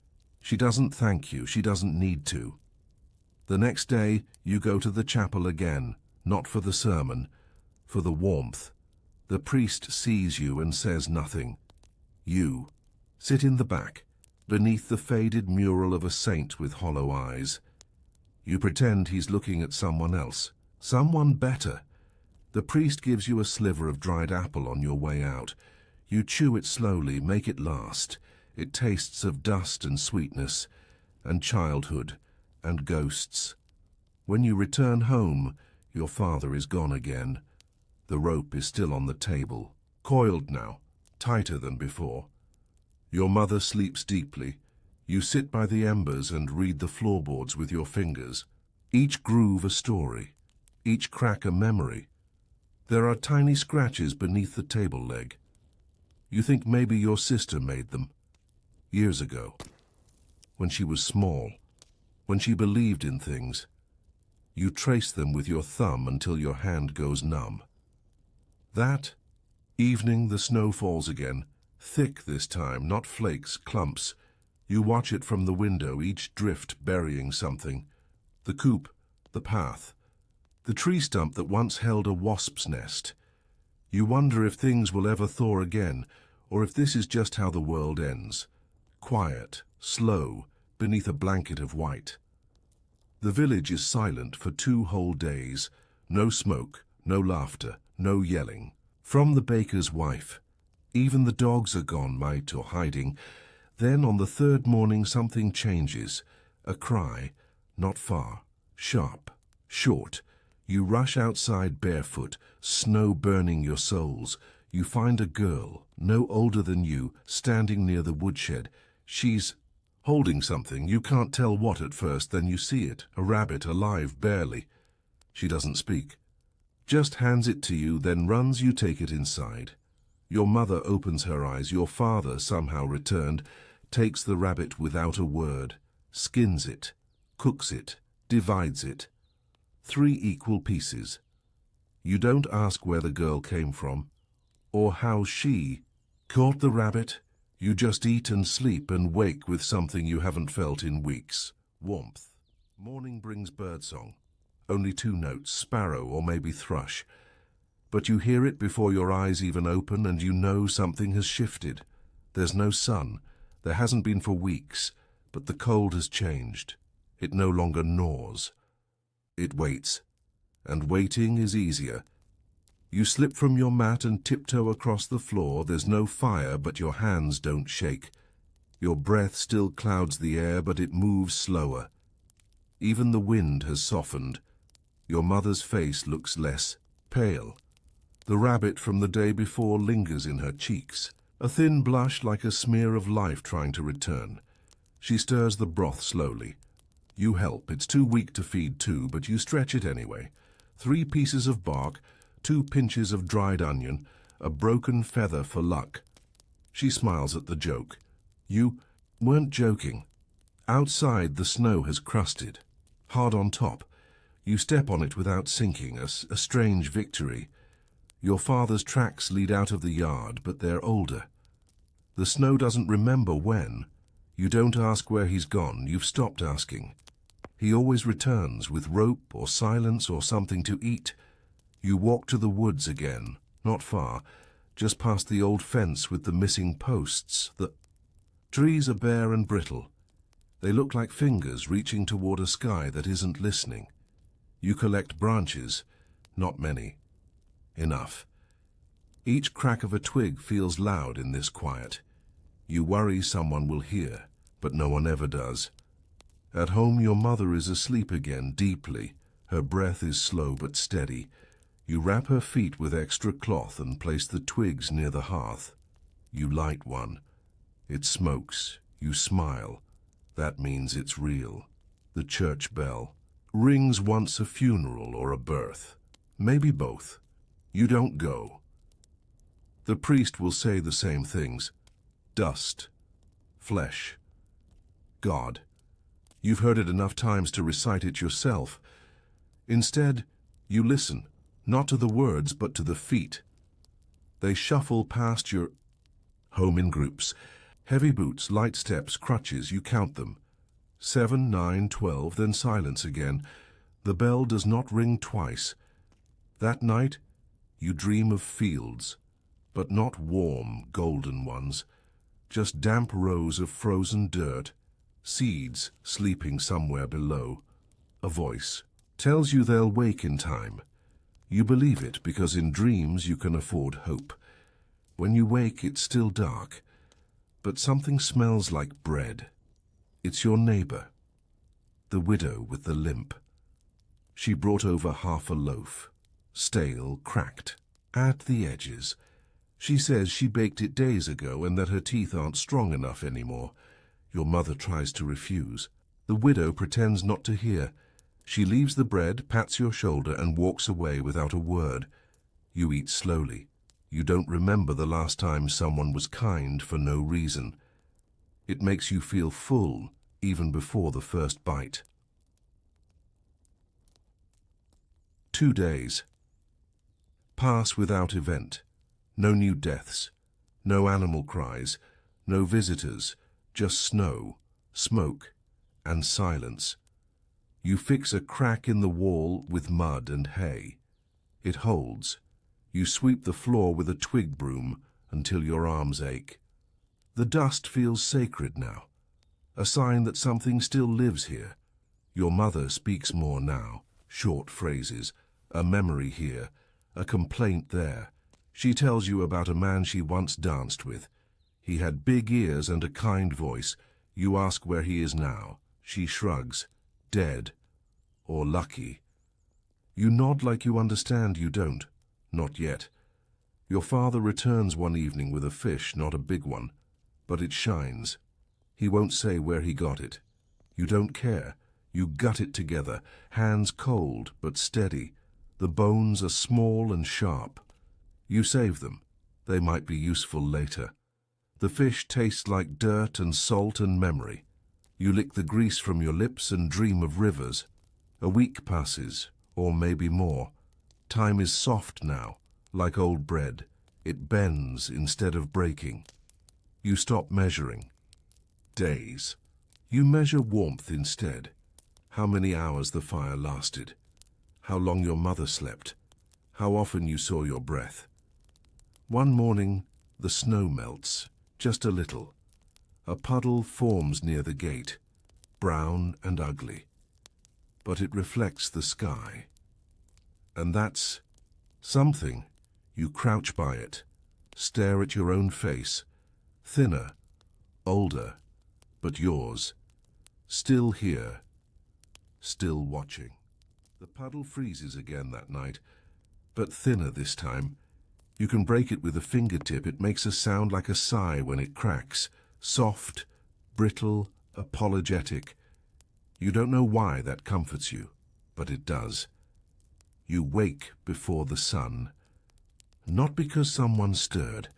She doesn't thank you, she doesn't need to. The next day, you go to the chapel again, not for the sermon, for the warmth. The priest sees you and says nothing. You sit in the back, beneath the faded mural of a saint with hollow eyes. You pretend he's looking at someone else, someone better. The priest gives you a sliver of dried apple on your way out. You chew it slowly, make it last. It tastes of dust and sweetness, and childhood, and ghosts. When you return home, your father is gone again. The rope is still on the table, coiled now, tighter than before. Your mother sleeps deeply. You sit by the embers and read the floorboards with your fingers. Each groove a story, each crack a memory. There are tiny scratches beneath the table leg. You think maybe your sister made them, years ago, when she was small, when she believed in things. You trace them with your thumb until your hand goes numb. That evening the snow falls again, thick this time, not flakes, clumps. You watch it from the window, each drift burying something. The coop, the path, the tree stump that once held a wasp's nest. You wonder if things will ever thaw again, or if this is just how the world ends. Quiet, slow, beneath a blanket of white. The village is silent for 2 whole days. No smoke, no laughter, no yelling. From the baker's wife. Even the dogs are gone, mate, or hiding. Then on the 3rd morning something changes. A cry, not far, sharp, short. You rush outside barefoot, snow burning your soles. You find a girl, no older than you, standing near the woodshed. She's holding something. You can't tell what at first, then you see it, a rabbit, alive, barely. She doesn't speak. Just hands it to you, then runs. You take it inside. Your mother opens her eyes. Your father, somehow returned, takes the rabbit without a word, skins it, cooks it, divides it. 3 equal pieces. You don't ask where the girl came from, or how she caught the rabbit. You just eat and sleep and wake with something you haven't felt in weeks. Warmth. Morning brings birdsong. Only 2 notes, sparrow or maybe thrush. But you hear it before your eyes even open, and you know something has shifted. There's no sun. There hasn't been for weeks, but the cold has changed. It no longer gnaws. It waits, and waiting is easier. You slip from your mat and tiptoe across the floor. There's no fire, but your hands don't shake. Your breath still clouds the air, but it moves slower. Even the wind has softened. Your mother's face looks less pale. The rabbit from the day before lingers in her cheeks, a thin blush like a smear of life trying to return. She stirs the broth slowly. You help. It's too weak to feed 2, but you stretch it anyway. 3 pieces of bark, 2 pinches of dried onion, a broken feather for luck. She smiles at the joke. You weren't joking. Outside the snow has crusted, hard on top. You step on it without sinking, a strange victory. Your father's tracks lead out of the yard, but they're older. The snow doesn't remember when. You don't ask where he's gone. You've stopped asking. He always returns with rope or silence or something to eat. You walk to the woods again, not far, just past the old fence with the missing posts. Trees are bare and brittle. They look like fingers reaching toward a sky that isn't listening. You collect branches, not many. Enough. Each crack of a twig feels loud in this quiet. You worry someone will hear, but no one ever does. At home, your mother is asleep again, deeply. Her breath is slow but steady. You wrap her feet with extra cloth and place the twigs near the hearth. You light one. It smokes. You smile. That means it's real. The church bell rings once a funeral or a birth. Maybe both. You don't go. The priest will say the same things. Dust. Flesh. God. You've heard it enough times to recite it yourself. Instead, you listen, not to the words, but to the feet. They shuffle past your home in groups. Heavy boots, light steps, crutches, you count them. 7, 9, 12, then silence again. The bell does not ring twice. That night, you dream of fields, but not warm, golden ones. Just damp rows of frozen dirt, seeds sleeping somewhere below. A voice tells you they'll wake in time. You believe it because in dreams you can afford hope. When you wake, it's still dark, but something smells like bread. It's your neighbor, the widow with the limp. She brought over half a loaf, stale, cracked, at the edges. She says she baked it days ago and that her teeth aren't strong enough anymore. Your mother tries to refuse. The widow pretends not to hear. She leaves the bread, pats your shoulder, and walks away without a word. You eat slowly. You don't remember the last time someone was kind for no reason. It makes you feel full, even before the first bite. 2 days. Pass without event. No new deaths. No animal cries. No visitors. Just snow, smoke, and silence. You fix a crack in the wall with mud and hay. It holds. You sweep the floor with a twig broom until your arms ache. The dust feels sacred now, a sign that something still lives here. Your mother speaks more now, short phrases, a memory here, a complaint there. She tells you about a man she once danced with. He had big ears and a kind voice. You ask where he is now. She shrugs. Dead. Or lucky. You nod like you understand you don't. Not yet. Your father returns one evening with a fish, not a big one, but it shines. He won't say where he got it. You don't care. You gut it together, hands cold but steady. The bones are small and sharp. You save them. They might be useful later. The fish tastes like dirt and salt and memory. You lick the grease from your lips and dream of rivers. A week passes, or maybe more. Time is soft now, like old bread. It bends instead of breaking. You stop measuring. Days. You measure warmth instead. How many hours the fire lasted. How long your mother slept. How often you saw your breath. One morning, the snow melts, just a little. A puddle forms near the gate, brown and ugly. But it reflects the sky. And that's something. You crouch by it, stare at your own face, thinner, older, but yours, still here, still watching. The puddle freezes again that night, but thinner this time. You can break it with a fingertip. It makes a sound like a sigh when it cracks, soft, brittle, apologetic. You don't know why that comforts you, but it does. You wake before the sun, not because someone stirred,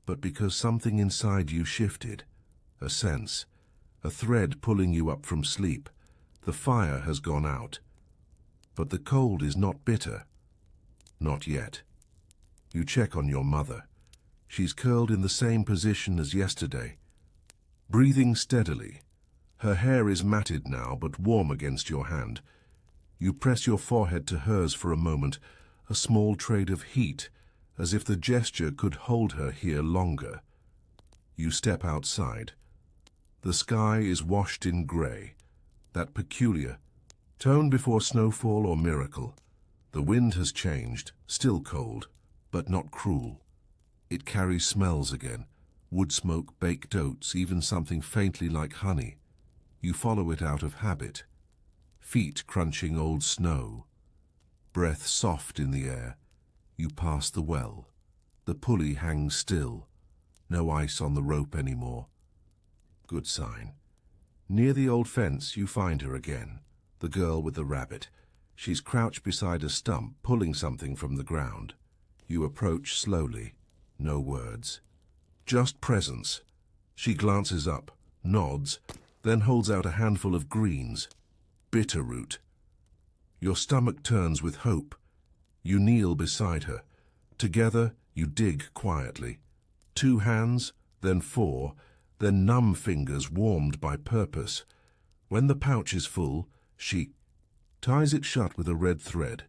but because something inside you shifted. A sense, a thread pulling you up from sleep. The fire has gone out, but the cold is not bitter. Not yet. You check on your mother. She's curled in the same position as yesterday, breathing steadily. Her hair is matted now, but warm against your hand. You press your forehead to hers for a moment, a small trade of heat, as if the gesture could hold her here longer. You step outside. The sky is washed in grey, that peculiar tone before snowfall or miracle. The wind has changed, still cold, but not cruel. It carries smells again, wood smoke, baked oats, even something faintly like honey. You follow it out of habit. Feet crunching old snow, breath soft in the air. You pass the well. The pulley hangs still. No ice on the rope anymore. Good sign. Near the old fence, you find her again, the girl with the rabbit. She's crouched beside a stump, pulling something from the ground. You approach slowly. No words. Just presence. She glances up, nods, then holds out a handful of greens. Bitter root. Your stomach turns with hope. You kneel beside her. Together, you dig quietly. 2 hands, then 4, then numb fingers warmed by purpose. When the pouch is full, she ties it shut with a red thread.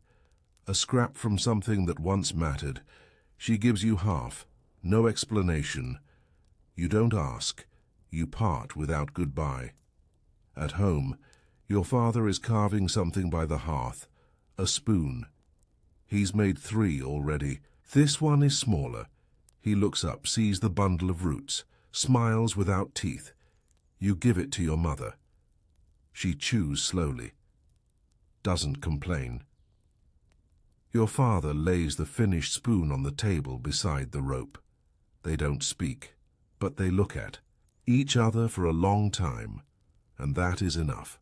A scrap from something that once mattered. She gives you half. No explanation. You don't ask. You part without goodbye. At home, your father is carving something by the hearth. A spoon. He's made 3 already. This one is smaller. He looks up, sees the bundle of roots, smiles without teeth. You give it to your mother. She chews slowly. Doesn't complain. Your father lays the finished spoon on the table beside the rope. They don't speak, but they look at each other for a long time, and that is enough.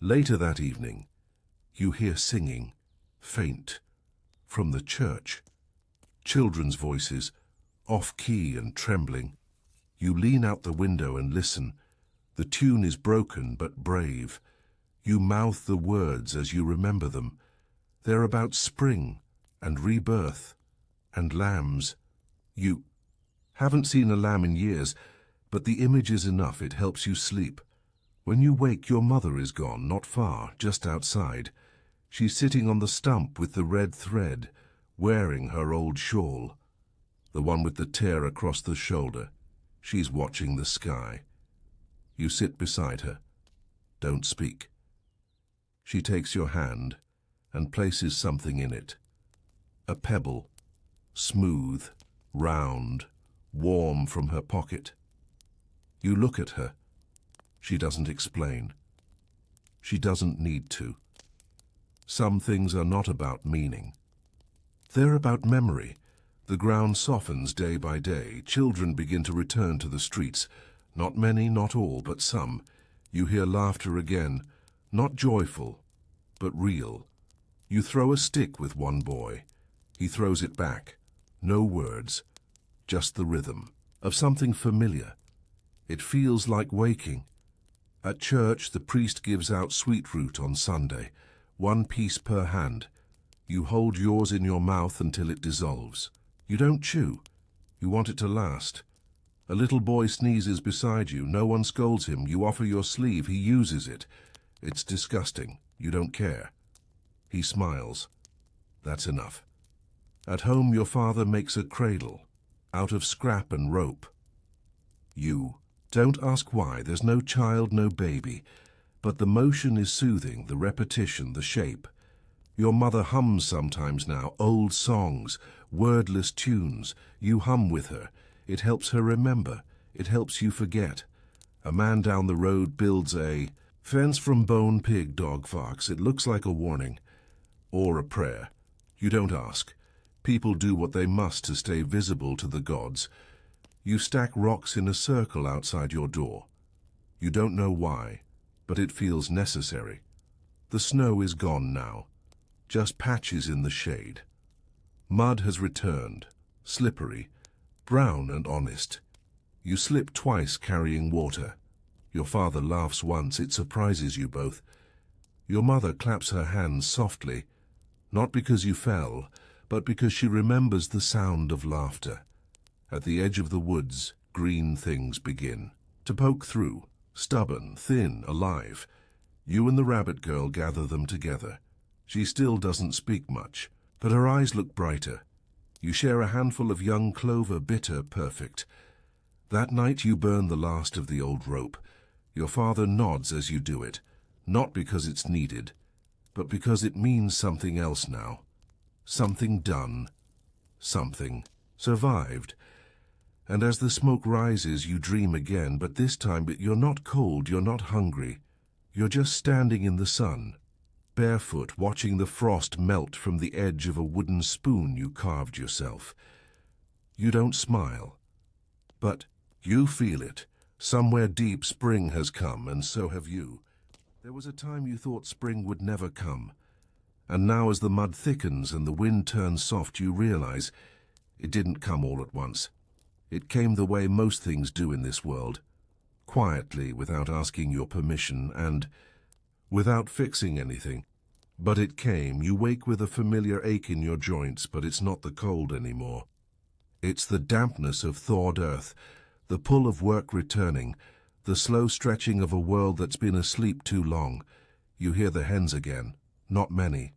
Later that evening, you hear singing, faint, from the church. Children's voices, off-key and trembling. You lean out the window and listen. The tune is broken but brave. You mouth the words as you remember them. They're about spring and rebirth and lambs. You haven't seen a lamb in years, but the image is enough. It helps you sleep. When you wake, your mother is gone, not far, just outside. She's sitting on the stump with the red thread, wearing her old shawl, the one with the tear across the shoulder. She's watching the sky. You sit beside her. Don't speak. She takes your hand and places something in it. A pebble, smooth, round, warm from her pocket. You look at her. She doesn't explain. She doesn't need to. Some things are not about meaning. They're about memory. The ground softens day by day. Children begin to return to the streets. Not many, not all, but some. You hear laughter again, not joyful, but real. You throw a stick with one boy. He throws it back. No words, just the rhythm of something familiar. It feels like waking. At church, the priest gives out sweet root on Sunday, 1 piece per hand. You hold yours in your mouth until it dissolves. You don't chew. You want it to last. A little boy sneezes beside you. No one scolds him. You offer your sleeve. He uses it. It's disgusting. You don't care. He smiles. That's enough. At home, your father makes a cradle, out of scrap and rope. You don't ask why. There's no child, no baby. But the motion is soothing, the repetition, the shape. Your mother hums sometimes now, old songs, wordless tunes. You hum with her. It helps her remember. It helps you forget. A man down the road builds a fence from bone, pig, dog, fox. It looks like a warning. Or a prayer. You don't ask. People do what they must to stay visible to the gods. You stack rocks in a circle outside your door. You don't know why, but it feels necessary. The snow is gone now. Just patches in the shade. Mud has returned, slippery, brown and honest. You slip twice carrying water. Your father laughs once. It surprises you both. Your mother claps her hands softly, not because you fell, but because she remembers the sound of laughter. At the edge of the woods, green things begin to poke through, stubborn, thin, alive. You and the rabbit girl gather them together. She still doesn't speak much, but her eyes look brighter. You share a handful of young clover, bitter, perfect. That night you burn the last of the old rope. Your father nods as you do it, not because it's needed, but because it means something else now. Something done. Something survived. And as the smoke rises, you dream again, but this time you're not cold, you're not hungry. You're just standing in the sun, barefoot, watching the frost melt from the edge of a wooden spoon you carved yourself. You don't smile, but you feel it. Somewhere deep spring has come, and so have you. There was a time you thought spring would never come, and now as the mud thickens and the wind turns soft, you realize it didn't come all at once. It came the way most things do in this world, quietly, without asking your permission and without fixing anything. But it came. You wake with a familiar ache in your joints, but it's not the cold anymore. It's the dampness of thawed earth, the pull of work returning, the slow stretching of a world that's been asleep too long. You hear the hens again, not many,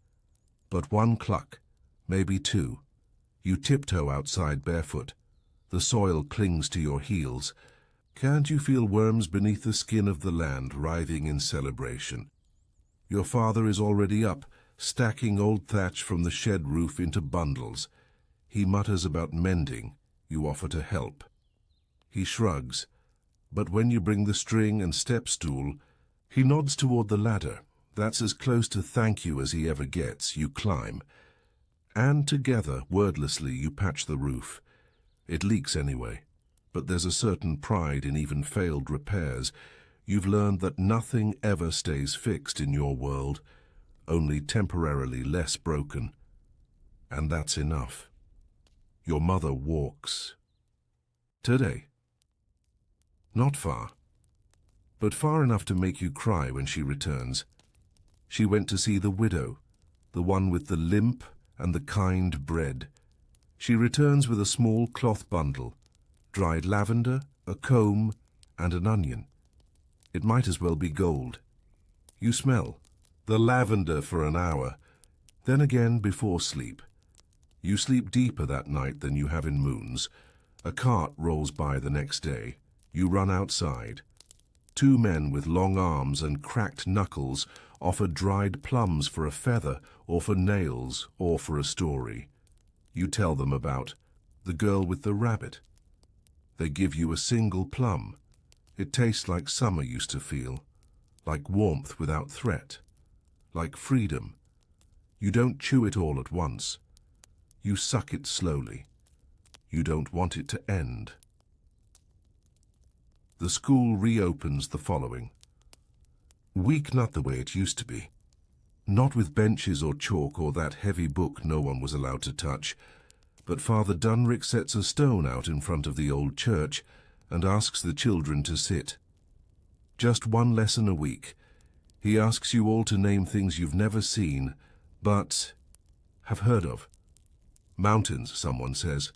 but one cluck, maybe two. You tiptoe outside barefoot. The soil clings to your heels. Can't you feel worms beneath the skin of the land writhing in celebration? Your father is already up, stacking old thatch from the shed roof into bundles. He mutters about mending. You offer to help. He shrugs, but when you bring the string and step stool, he nods toward the ladder. That's as close to thank you as he ever gets. You climb. And together, wordlessly, you patch the roof. It leaks anyway, but there's a certain pride in even failed repairs. You've learned that nothing ever stays fixed in your world, only temporarily less broken. And that's enough. Your mother walks. Today. Not far, but far enough to make you cry when she returns. She went to see the widow, the one with the limp and the kind bread. She returns with a small cloth bundle, dried lavender, a comb, and an onion. It might as well be gold. You smell the lavender for an hour, then again before sleep. You sleep deeper that night than you have in moons. A cart rolls by the next day. You run outside. Two men with long arms and cracked knuckles offer dried plums for a feather, or for nails, or for a story. You tell them about the girl with the rabbit. They give you a single plum. It tastes like summer used to feel, like warmth without threat, like freedom. You don't chew it all at once. You suck it slowly. You don't want it to end. The school reopens the following. Week not the way it used to be. Not with benches or chalk or that heavy book no one was allowed to touch, but Father Dunrick sets a stone out in front of the old church and asks the children to sit. Just one lesson a week. He asks you all to name things you've never seen, but have heard of. Mountains, someone says.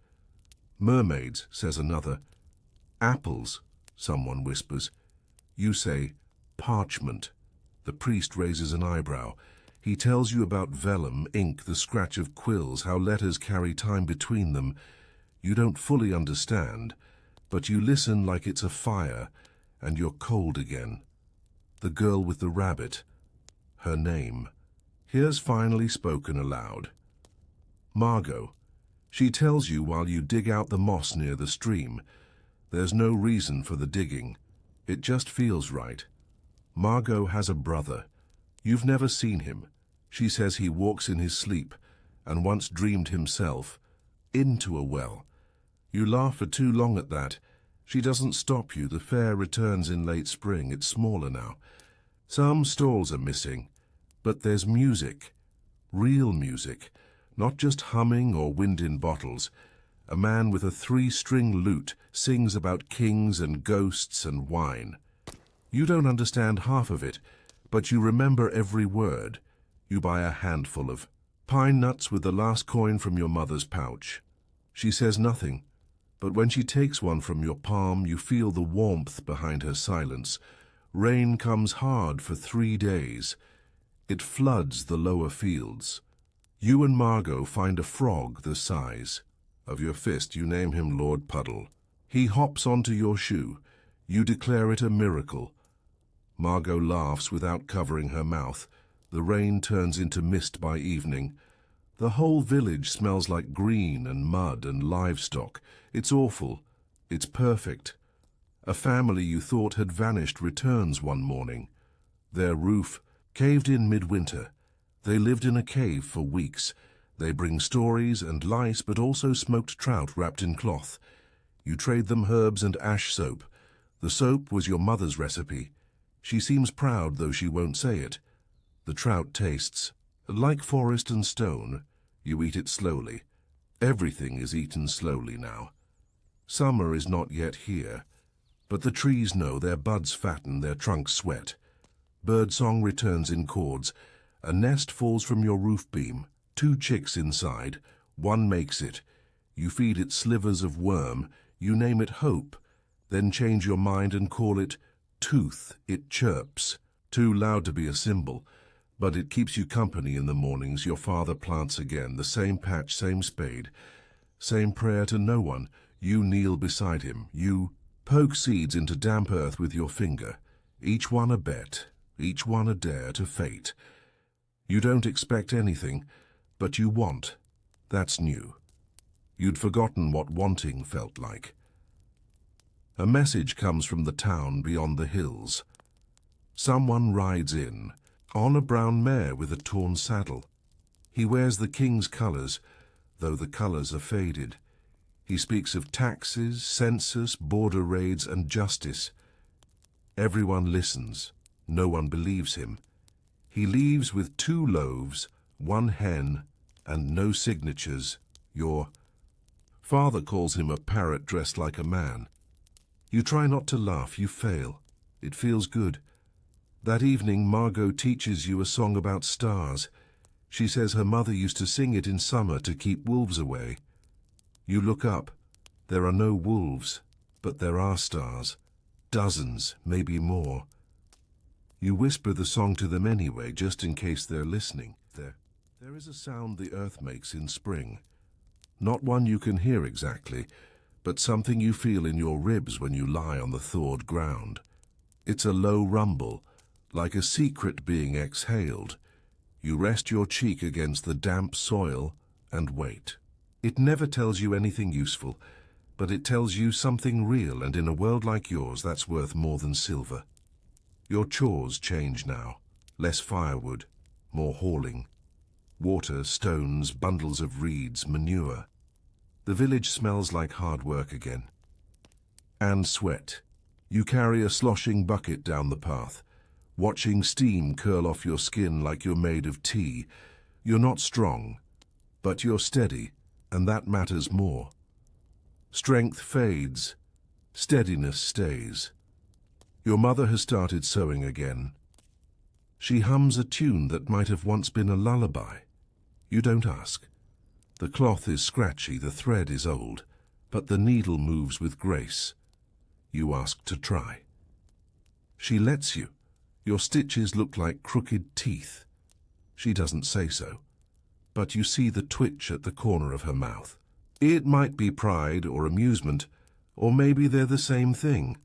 Mermaids, says another. Apples, someone whispers. You say, parchment. The priest raises an eyebrow. He tells you about vellum, ink, the scratch of quills, how letters carry time between them. You don't fully understand, but you listen like it's a fire, and you're cold again. The girl with the rabbit. Her name. Here's finally spoken aloud. Margot. She tells you while you dig out the moss near the stream. There's no reason for the digging. It just feels right. Margot has a brother. You've never seen him. She says he walks in his sleep, and once dreamed himself into a well. You laugh for too long at that. She doesn't stop you. The fair returns in late spring. It's smaller now. Some stalls are missing, but there's music. Real music. Not just humming or wind in bottles. A man with a 3-string lute sings about kings and ghosts and wine. You don't understand half of it, but you remember every word. You buy a handful of pine nuts with the last coin from your mother's pouch. She says nothing, but when she takes one from your palm, you feel the warmth behind her silence. Rain comes hard for 3 days. It floods the lower fields. You and Margot find a frog the size of your fist. You name him Lord Puddle. He hops onto your shoe. You declare it a miracle. Margot laughs without covering her mouth. The rain turns into mist by evening. The whole village smells like green and mud and livestock. It's awful. It's perfect. A family you thought had vanished returns one morning. Their roof caved in midwinter. They lived in a cave for weeks. They bring stories and lice, but also smoked trout wrapped in cloth. You trade them herbs and ash soap. The soap was your mother's recipe. She seems proud, though she won't say it. The trout tastes like forest and stone. You eat it slowly. Everything is eaten slowly now. Summer is not yet here, but the trees know, their buds fatten, their trunks sweat. Birdsong returns in chords. A nest falls from your roof beam. 2 chicks inside. One makes it. You feed it slivers of worm. You name it Hope. Then change your mind and call it Tooth. It chirps. Too loud to be a symbol, but it keeps you company in the mornings. Your father plants again. The same patch, same spade. Same prayer to no one. You kneel beside him. You poke seeds into damp earth with your finger. Each one a bet. Each one a dare to fate. You don't expect anything, but you want. That's new. You'd forgotten what wanting felt like. A message comes from the town beyond the hills. Someone rides in, on a brown mare with a torn saddle. He wears the king's colours, though the colours are faded. He speaks of taxes, census, border raids, and justice. Everyone listens. No one believes him. He leaves with 2 loaves, 1 hen, and no signatures. Your father calls him a parrot dressed like a man. You try not to laugh. You fail. It feels good. That evening, Margot teaches you a song about stars. She says her mother used to sing it in summer to keep wolves away. You look up. There are no wolves, but there are stars. Dozens, maybe more. You whisper the song to them anyway, just in case they're listening. There is a sound the earth makes in spring. Not one you can hear exactly, but something you feel in your ribs when you lie on the thawed ground. It's a low rumble, like a secret being exhaled. You rest your cheek against the damp soil and wait. It never tells you anything useful, but it tells you something real, and in a world like yours, that's worth more than silver. Your chores change now. Less firewood, more hauling. Water, stones, bundles of reeds, manure. The village smells like hard work again. And sweat. You carry a sloshing bucket down the path, watching steam curl off your skin like you're made of tea. You're not strong, but you're steady, and that matters more. Strength fades. Steadiness stays. Your mother has started sewing again. She hums a tune that might have once been a lullaby. You don't ask. The cloth is scratchy, the thread is old, but the needle moves with grace. You ask to try. She lets you. Your stitches look like crooked teeth. She doesn't say so, but you see the twitch at the corner of her mouth. It might be pride or amusement, or maybe they're the same thing.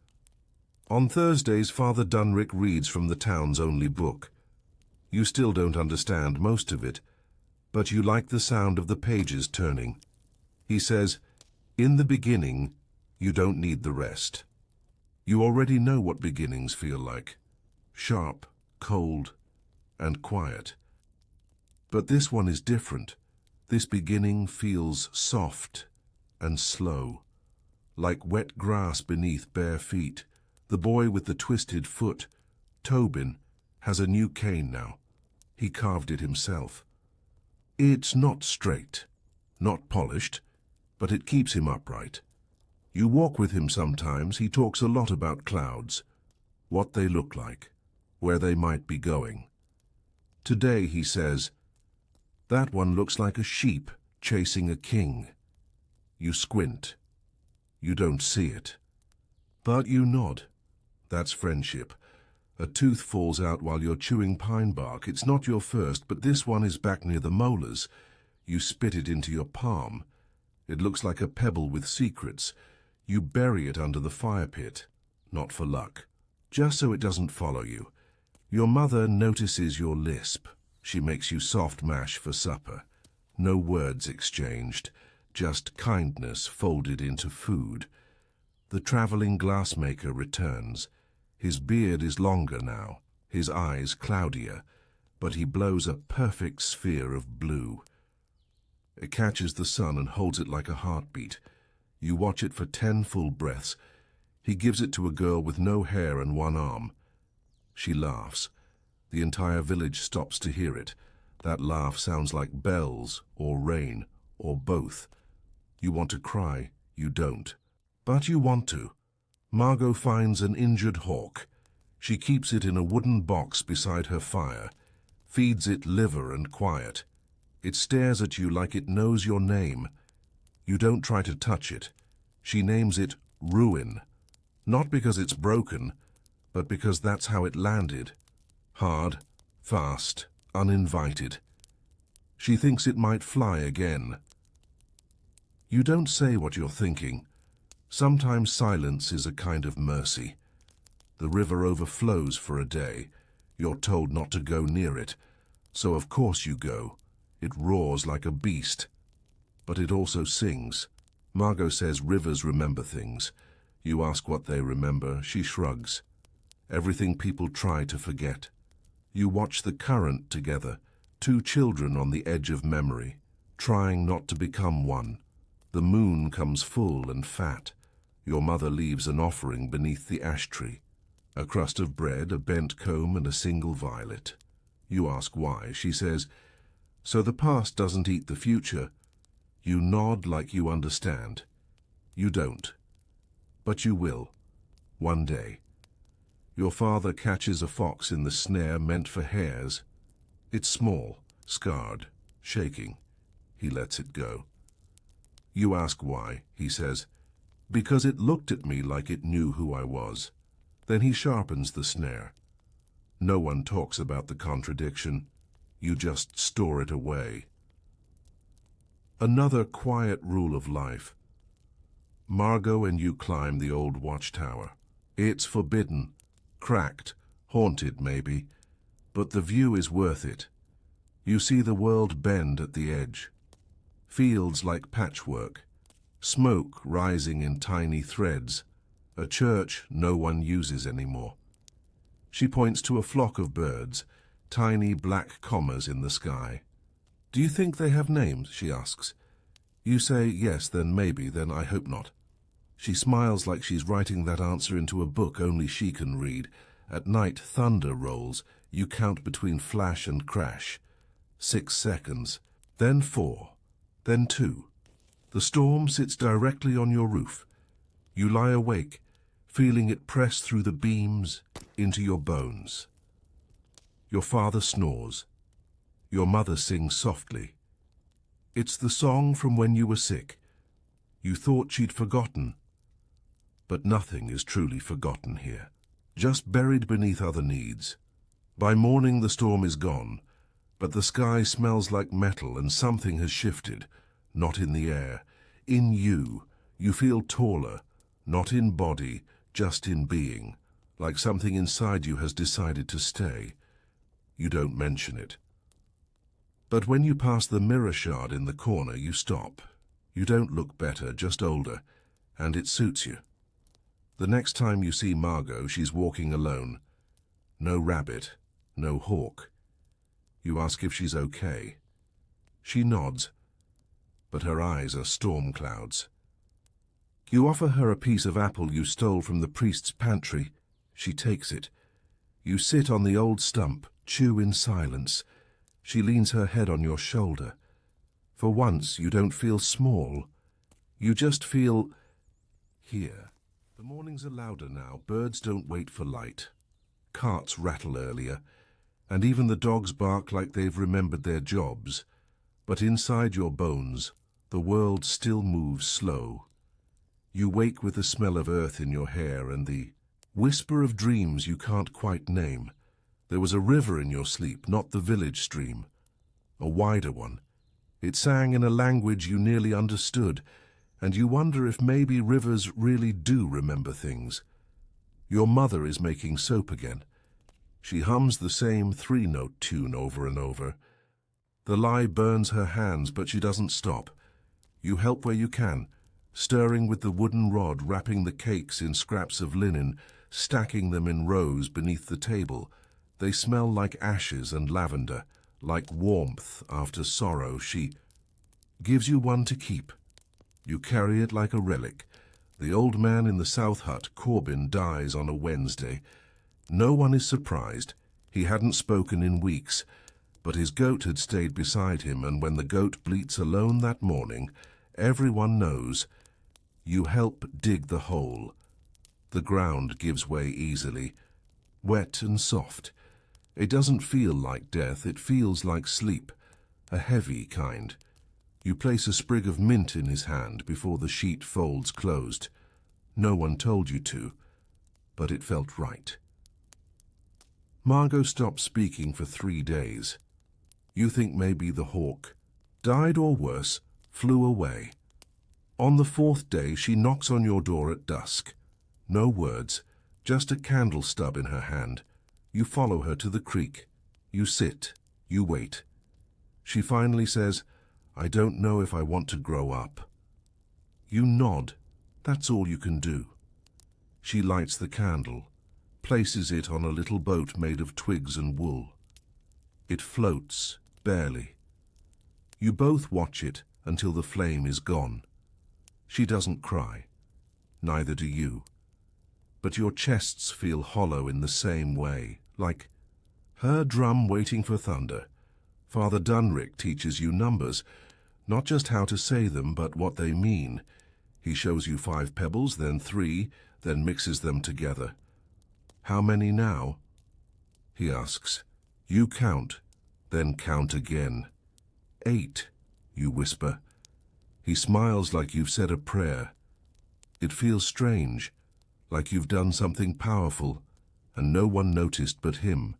On Thursdays, Father Dunrick reads from the town's only book. You still don't understand most of it, but you like the sound of the pages turning. He says, "In the beginning, you don't need the rest." You already know what beginnings feel like. Sharp, cold, and quiet. But this one is different. This beginning feels soft and slow, like wet grass beneath bare feet. The boy with the twisted foot, Tobin, has a new cane now. He carved it himself. It's not straight, not polished, but it keeps him upright. You walk with him sometimes. He talks a lot about clouds, what they look like, where they might be going. Today, he says, "That one looks like a sheep chasing a king." You squint. You don't see it, but you nod. That's friendship. A tooth falls out while you're chewing pine bark. It's not your first, but this one is back near the molars. You spit it into your palm. It looks like a pebble with secrets. You bury it under the fire pit, not for luck, just so it doesn't follow you. Your mother notices your lisp. She makes you soft mash for supper. No words exchanged, just kindness folded into food. The traveling glassmaker returns. His beard is longer now, his eyes cloudier, but he blows a perfect sphere of blue. It catches the sun and holds it like a heartbeat. You watch it for 10 full breaths. He gives it to a girl with no hair and one arm. She laughs. The entire village stops to hear it. That laugh sounds like bells or rain or both. You want to cry, you don't. But you want to. Margot finds an injured hawk. She keeps it in a wooden box beside her fire, feeds it liver and quiet. It stares at you like it knows your name. You don't try to touch it. She names it Ruin, not because it's broken, but because that's how it landed. Hard, fast, uninvited. She thinks it might fly again. You don't say what you're thinking. Sometimes silence is a kind of mercy. The river overflows for a day. You're told not to go near it, so of course you go. It roars like a beast, but it also sings. Margot says rivers remember things. You ask what they remember, she shrugs. Everything people try to forget. You watch the current together, two children on the edge of memory, trying not to become one. The moon comes full and fat. Your mother leaves an offering beneath the ash tree. A crust of bread, a bent comb, and a single violet. You ask why. She says, "So the past doesn't eat the future." You nod like you understand. You don't. But you will. One day. Your father catches a fox in the snare meant for hares. It's small, scarred, shaking. He lets it go. You ask why. He says, "Because it looked at me like it knew who I was." Then he sharpens the snare. No one talks about the contradiction. You just store it away. Another quiet rule of life. Margot and you climb the old watchtower. It's forbidden, cracked, haunted maybe, but the view is worth it. You see the world bend at the edge. Fields like patchwork, smoke rising in tiny threads, a church no one uses anymore. She points to a flock of birds, tiny black commas in the sky. "Do you think they have names?" she asks. You say, "Yes, then maybe, then I hope not." She smiles like she's writing that answer into a book only she can read. At night, thunder rolls. You count between flash and crash. 6 seconds, then 4, then 2. The storm sits directly on your roof. You lie awake, feeling it press through the beams into your bones. Your father snores. Your mother sings softly. It's the song from when you were sick. You thought she'd forgotten. But nothing is truly forgotten here, just buried beneath other needs. By morning the storm is gone, but the sky smells like metal and something has shifted, not in the air. In you, you feel taller, not in body, just in being, like something inside you has decided to stay. You don't mention it. But when you pass the mirror shard in the corner, you stop. You don't look better, just older, and it suits you. The next time you see Margot, she's walking alone. No rabbit, no hawk. You ask if she's okay. She nods, but her eyes are storm clouds. You offer her a piece of apple you stole from the priest's pantry. She takes it. You sit on the old stump, chew in silence. She leans her head on your shoulder. For once, you don't feel small. You just feel here. The mornings are louder now. Birds don't wait for light. Carts rattle earlier, and even the dogs bark like they've remembered their jobs. But inside your bones, the world still moves slow. You wake with the smell of earth in your hair and the whisper of dreams you can't quite name. There was a river in your sleep, not the village stream. A wider one. It sang in a language you nearly understood. and you wonder if maybe rivers really do remember things. Your mother is making soap again. She hums the same three-note tune over and over. The lye burns her hands, but she doesn't stop. You help where you can, stirring with the wooden rod, wrapping the cakes in scraps of linen, stacking them in rows beneath the table. They smell like ashes and lavender, like warmth after sorrow. She gives you one to keep. You carry it like a relic. The old man in the south hut, Corbin, dies on a Wednesday. No one is surprised. He hadn't spoken in weeks, but his goat had stayed beside him, and when the goat bleats alone that morning, everyone knows. You help dig the hole. The ground gives way easily, wet and soft. It doesn't feel like death, it feels like sleep, a heavy kind. You place a sprig of mint in his hand before the sheet folds closed. No one told you to, but it felt right. Margot stopped speaking for 3 days. You think maybe the hawk died, or worse, flew away. On the 4th day, she knocks on your door at dusk. No words, just a candle stub in her hand. You follow her to the creek. You sit. You wait. She finally says, "I don't know if I want to grow up." You nod. That's all you can do. She lights the candle, places it on a little boat made of twigs and wool. It floats, barely. You both watch it until the flame is gone. She doesn't cry. Neither do you. But your chests feel hollow in the same way, like her drum waiting for thunder. Father Dunrick teaches you numbers, not just how to say them, but what they mean. He shows you 5 pebbles, then 3, then mixes them together. "How many now?" he asks. You count, then count again. 8, you whisper. He smiles like you've said a prayer. It feels strange, like you've done something powerful, and no one noticed but him.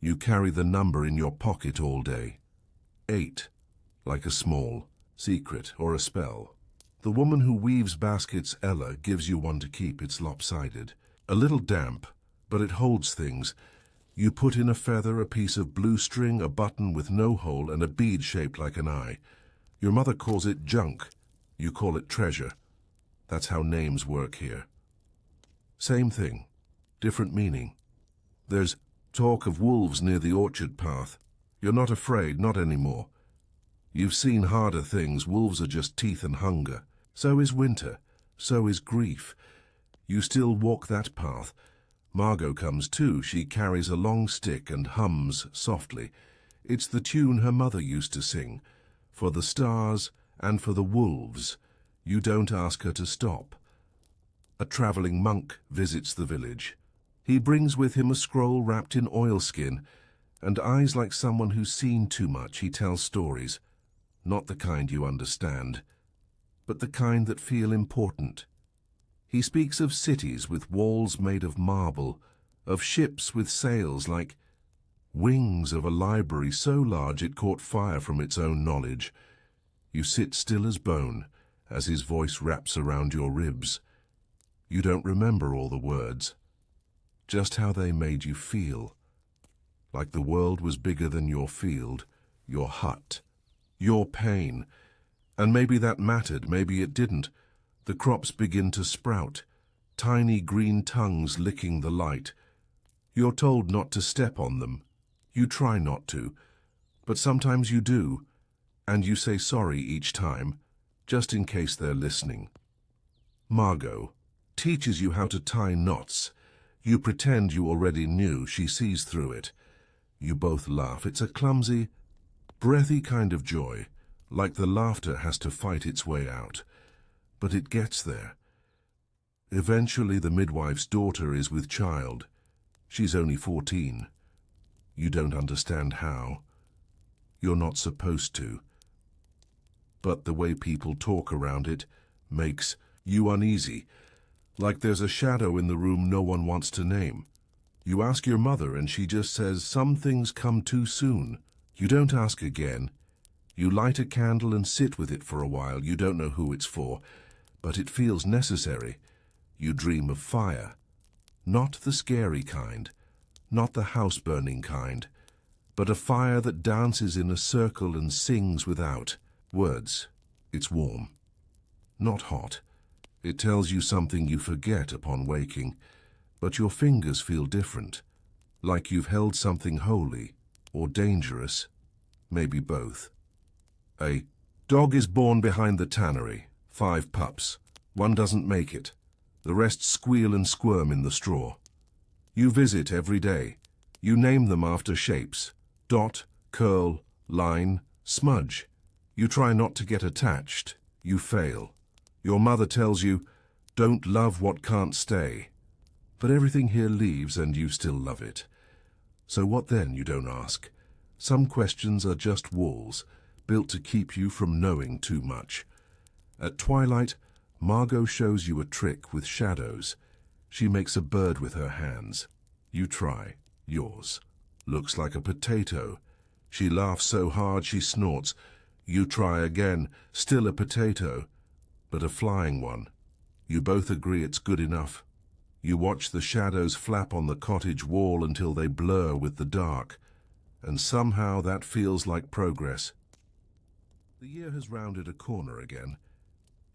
You carry the number in your pocket all day. 8, like a small secret or a spell. The woman who weaves baskets, Ella, gives you one to keep. It's lopsided. A little damp, but it holds things. You put in a feather, a piece of blue string, a button with no hole, and a bead shaped like an eye. Your mother calls it junk. You call it treasure. That's how names work here. Same thing, different meaning. There's talk of wolves near the orchard path. You're not afraid, not anymore. You've seen harder things. Wolves are just teeth and hunger. So is winter. So is grief. You still walk that path. Margot comes too. She carries a long stick and hums softly. It's the tune her mother used to sing. For the stars and for the wolves. You don't ask her to stop. A traveling monk visits the village. He brings with him a scroll wrapped in oilskin, and eyes like someone who's seen too much. He tells stories. Not the kind you understand, but the kind that feel important. He speaks of cities with walls made of marble, of ships with sails like wings, of a library so large it caught fire from its own knowledge. You sit still as bone as his voice wraps around your ribs. You don't remember all the words, just how they made you feel, like the world was bigger than your field, your hut, your pain. And maybe that mattered, maybe it didn't. The crops begin to sprout, tiny green tongues licking the light. You're told not to step on them. You try not to, but sometimes you do, and you say sorry each time, just in case they're listening. Margot teaches you how to tie knots. You pretend you already knew. She sees through it. You both laugh. It's a clumsy, breathy kind of joy, like the laughter has to fight its way out. But it gets there. Eventually the midwife's daughter is with child. She's only 14. You don't understand how. You're not supposed to. But the way people talk around it makes you uneasy, like there's a shadow in the room no one wants to name. You ask your mother and she just says some things come too soon. You don't ask again. You light a candle and sit with it for a while. You don't know who it's for. but it feels necessary. You dream of fire, not the scary kind, not the house-burning kind, but a fire that dances in a circle and sings without words. It's warm, not hot. It tells you something you forget upon waking, but your fingers feel different, like you've held something holy or dangerous, maybe both. A dog is born behind the tannery, 5 pups. One doesn't make it. The rest squeal and squirm in the straw. You visit every day. You name them after shapes: dot, curl, line, smudge. You try not to get attached. You fail. Your mother tells you, don't love what can't stay. But everything here leaves and you still love it. So what then, you don't ask? Some questions are just walls, built to keep you from knowing too much. At twilight, Margot shows you a trick with shadows. She makes a bird with her hands. You try. Yours. Looks like a potato. She laughs so hard she snorts. You try again. Still a potato, but a flying one. You both agree it's good enough. You watch the shadows flap on the cottage wall until they blur with the dark, and somehow that feels like progress. The year has rounded a corner again.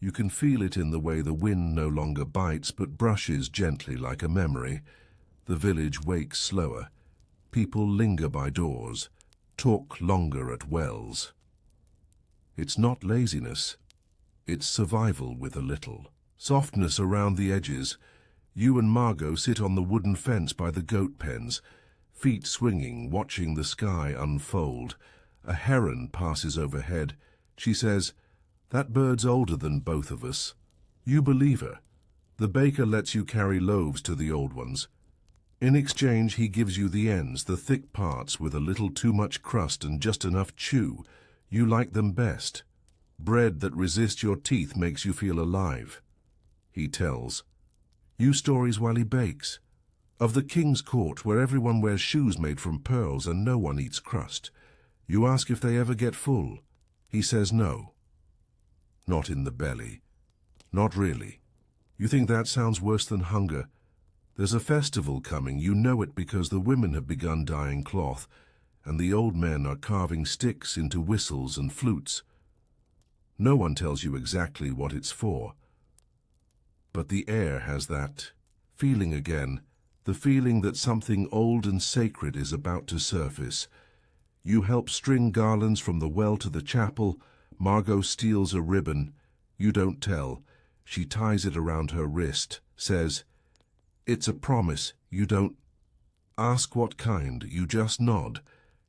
You can feel it in the way the wind no longer bites but brushes gently like a memory. The village wakes slower. People linger by doors, talk longer at wells. It's not laziness. It's survival with a little softness around the edges. You and Margot sit on the wooden fence by the goat pens, feet swinging, watching the sky unfold. A heron passes overhead. She says, "That bird's older than both of us." You believe her. The baker lets you carry loaves to the old ones. In exchange, he gives you the ends, the thick parts with a little too much crust and just enough chew. You like them best. Bread that resists your teeth makes you feel alive. He tells you stories while he bakes. Of the king's court, where everyone wears shoes made from pearls and no one eats crust. You ask if they ever get full. He says no. Not in the belly. Not really. You think that sounds worse than hunger. There's a festival coming. You know it because the women have begun dyeing cloth, and the old men are carving sticks into whistles and flutes. No one tells you exactly what it's for. But the air has that feeling again, the feeling that something old and sacred is about to surface. You help string garlands from the well to the chapel. Margot steals a ribbon. You don't tell. She ties it around her wrist, says, "It's a promise." You don't ask what kind. You just nod.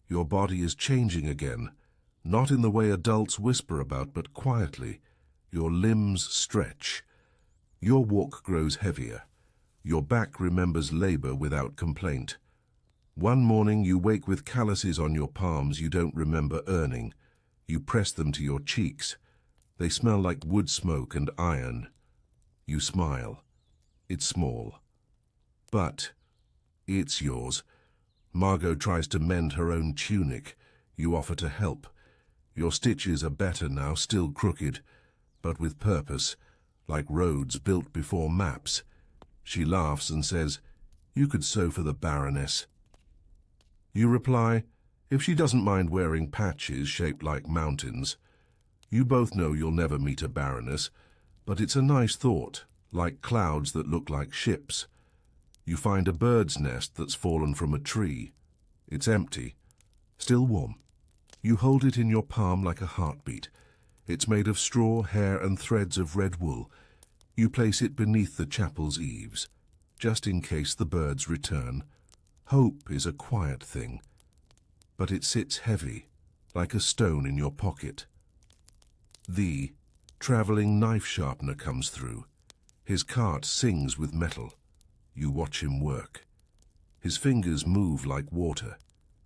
Your body is changing again, not in the way adults whisper about, but quietly. Your limbs stretch. Your walk grows heavier. Your back remembers labor without complaint. One morning you wake with calluses on your palms you don't remember earning. You press them to your cheeks. They smell like wood smoke and iron. You smile. It's small. But it's yours. Margot tries to mend her own tunic. You offer to help. Your stitches are better now, still crooked, but with purpose, like roads built before maps. She laughs and says, "You could sew for the Baroness." You reply, "If she doesn't mind wearing patches shaped like mountains." You both know you'll never meet a Baroness, but it's a nice thought, like clouds that look like ships. You find a bird's nest that's fallen from a tree. It's empty, still warm. You hold it in your palm like a heartbeat. It's made of straw, hair, and threads of red wool. You place it beneath the chapel's eaves, just in case the birds return. Hope is a quiet thing, but it sits heavy, like a stone in your pocket. The traveling knife sharpener comes through. His cart sings with metal. You watch him work. His fingers move like water.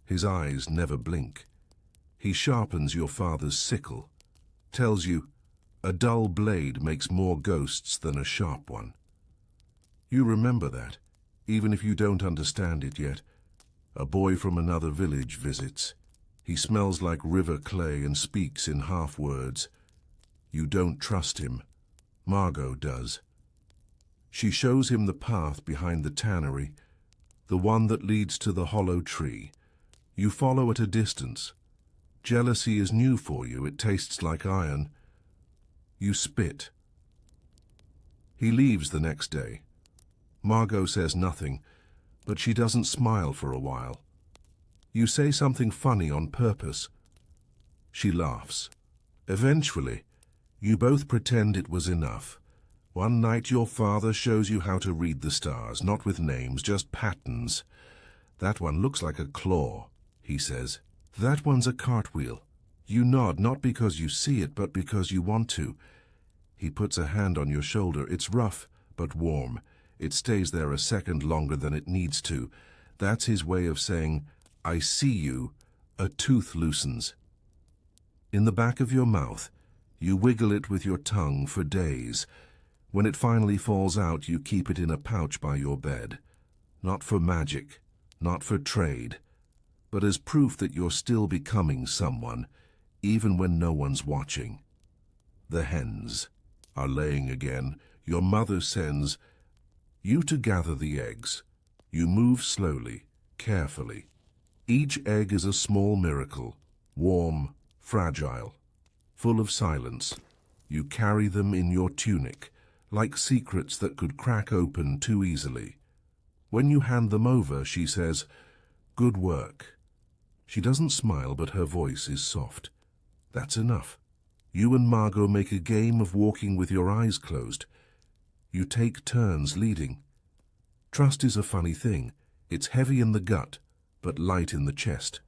His eyes never blink. He sharpens your father's sickle, tells you, "A dull blade makes more ghosts than a sharp one." You remember that, even if you don't understand it yet. A boy from another village visits. He smells like river clay and speaks in half words. You don't trust him. Margot does. She shows him the path behind the tannery, the one that leads to the hollow tree. You follow at a distance. Jealousy is new for you. It tastes like iron. You spit. He leaves the next day. Margot says nothing, but she doesn't smile for a while. You say something funny on purpose. She laughs. Eventually, you both pretend it was enough. One night your father shows you how to read the stars, not with names, just patterns. That one looks like a claw, he says. That one's a cartwheel. You nod, not because you see it, but because you want to. He puts a hand on your shoulder. It's rough, but warm. It stays there a second longer than it needs to. That's his way of saying, I see you. A tooth loosens. In the back of your mouth, you wiggle it with your tongue for days. When it finally falls out, you keep it in a pouch by your bed. Not for magic, not for trade, but as proof that you're still becoming someone, even when no one's watching. The hens are laying again. Your mother sends you to gather the eggs. You move slowly, carefully. Each egg is a small miracle, warm, fragile, full of silence. You carry them in your tunic, like secrets that could crack open too easily. When you hand them over, she says, "Good work." She doesn't smile, but her voice is soft. That's enough. You and Margot make a game of walking with your eyes closed. You take turns leading. Trust is a funny thing. It's heavy in the gut, but light in the chest.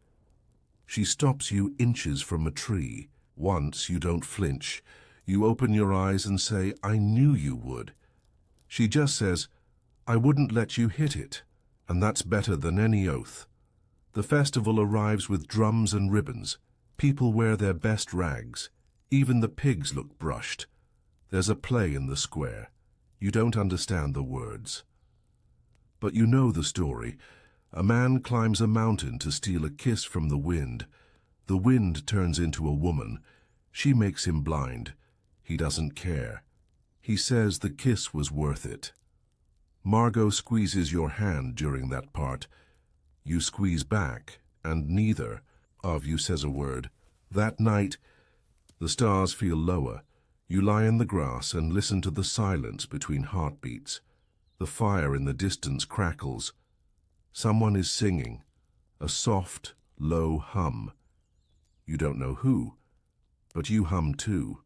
She stops you inches from a tree. Once you don't flinch. You open your eyes and say, "I knew you would." She just says, "I wouldn't let you hit it," and that's better than any oath. The festival arrives with drums and ribbons. People wear their best rags. Even the pigs look brushed. There's a play in the square. You don't understand the words. But you know the story. A man climbs a mountain to steal a kiss from the wind. The wind turns into a woman. She makes him blind. He doesn't care. He says the kiss was worth it. Margot squeezes your hand during that part. You squeeze back, and neither of you says a word. That night, the stars feel lower. You lie in the grass and listen to the silence between heartbeats. The fire in the distance crackles. Someone is singing, a soft, low hum. You don't know who, but you hum too,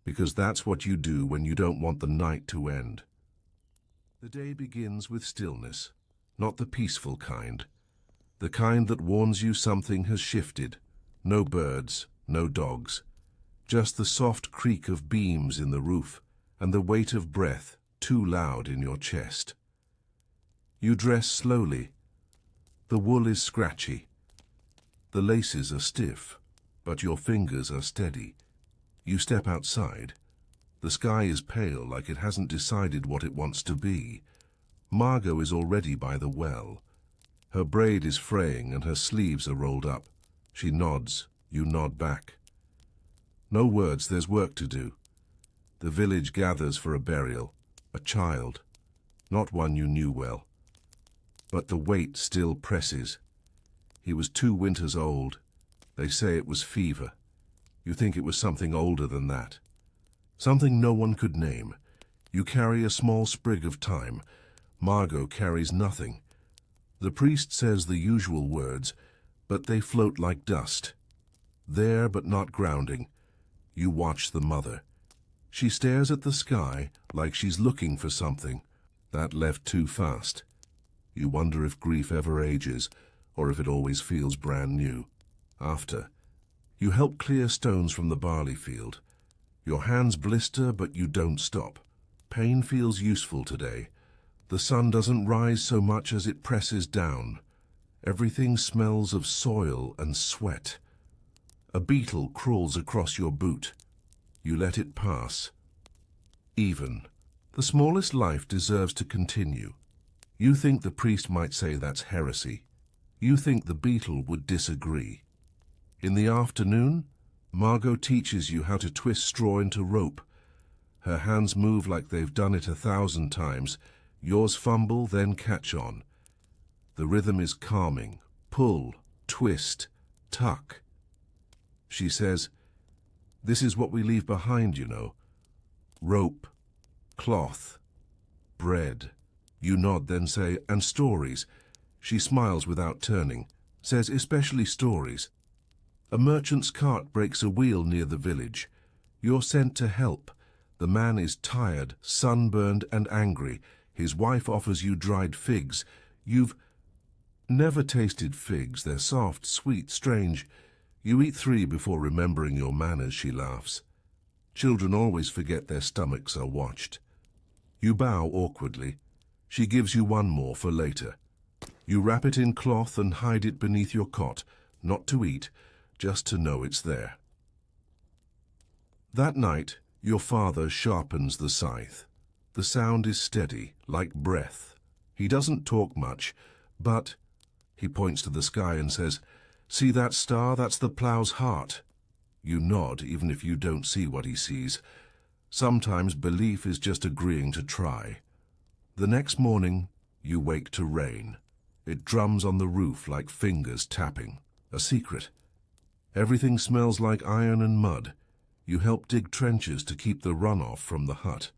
because that's what you do when you don't want the night to end. The day begins with stillness, not the peaceful kind, the kind that warns you something has shifted. No birds, no dogs, just the soft creak of beams in the roof and the weight of breath too loud in your chest. You dress slowly. The wool is scratchy. The laces are stiff, but your fingers are steady. You step outside. The sky is pale, like it hasn't decided what it wants to be. Margot is already by the well. Her braid is fraying and her sleeves are rolled up. She nods. You nod back. No words, there's work to do. The village gathers for a burial. A child. Not one you knew well. But the weight still presses. He was 2 winters old. They say it was fever. You think it was something older than that. Something no one could name. You carry a small sprig of thyme. Margot carries nothing. The priest says the usual words, but they float like dust. There, but not grounding. You watch the mother. She stares at the sky like she's looking for something. That left too fast. You wonder if grief ever ages, or if it always feels brand new. After, you help clear stones from the barley field. Your hands blister, but you don't stop. Pain feels useful today. The sun doesn't rise so much as it presses down. Everything smells of soil and sweat. A beetle crawls across your boot. You let it pass. Even. The smallest life deserves to continue. You think the priest might say that's heresy. You think the beetle would disagree. In the afternoon, Margot teaches you how to twist straw into rope. Her hands move like they've done it 1,000 times. Yours fumble, then catch on. The rhythm is calming. Pull, twist, tuck. She says, "This is what we leave behind, you know. Rope, cloth, bread." You nod, then say, "And stories." She smiles without turning, says, "Especially stories." A merchant's cart breaks a wheel near the village. You're sent to help. The man is tired, sunburned, and angry. His wife offers you dried figs. You've never tasted figs. They're soft, sweet, strange. You eat 3 before remembering your manners, she laughs. Children always forget their stomachs are watched. You bow awkwardly. She gives you 1 more for later. You wrap it in cloth and hide it beneath your cot, not to eat, just to know it's there. That night, your father sharpens the scythe. The sound is steady, like breath. He doesn't talk much, but he points to the sky and says, "See that star? That's the plow's heart." You nod, even if you don't see what he sees. Sometimes belief is just agreeing to try. The next morning, you wake to rain. It drums on the roof like fingers tapping. A secret. Everything smells like iron and mud. You help dig trenches to keep the runoff from the hut.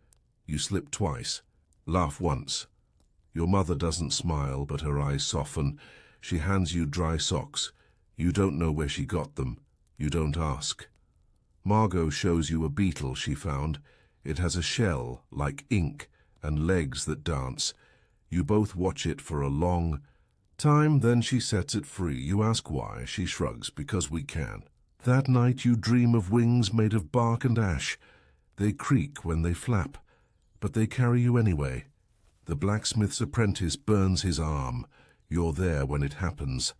You slip twice, laugh once. Your mother doesn't smile, but her eyes soften. She hands you dry socks. You don't know where she got them. You don't ask. Margot shows you a beetle she found. It has a shell like ink and legs that dance. You both watch it for a long time, then she sets it free. You ask why. She shrugs, "Because we can." That night you dream of wings made of bark and ash. They creak when they flap, but they carry you anyway. The blacksmith's apprentice burns his arm. You're there when it happens.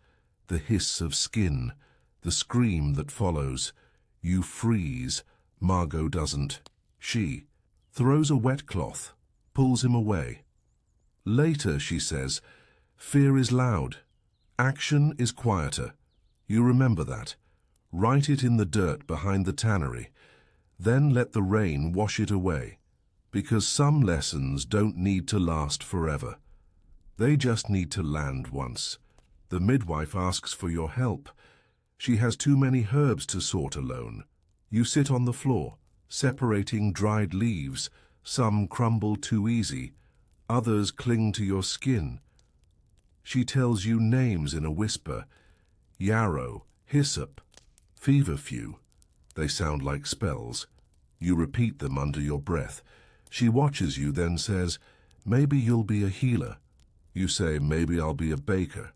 The hiss of skin, the scream that follows. You freeze. Margot doesn't. She throws a wet cloth, pulls him away. Later, she says, "Fear is loud. Action is quieter." You remember that. Write it in the dirt behind the tannery. Then let the rain wash it away. Because some lessons don't need to last forever. They just need to land once. The midwife asks for your help. She has too many herbs to sort alone. You sit on the floor, separating dried leaves. Some crumble too easy. Others cling to your skin. She tells you names in a whisper. Yarrow, hyssop, feverfew. They sound like spells. You repeat them under your breath. She watches you, then says, "Maybe you'll be a healer." You say, "Maybe I'll be a baker."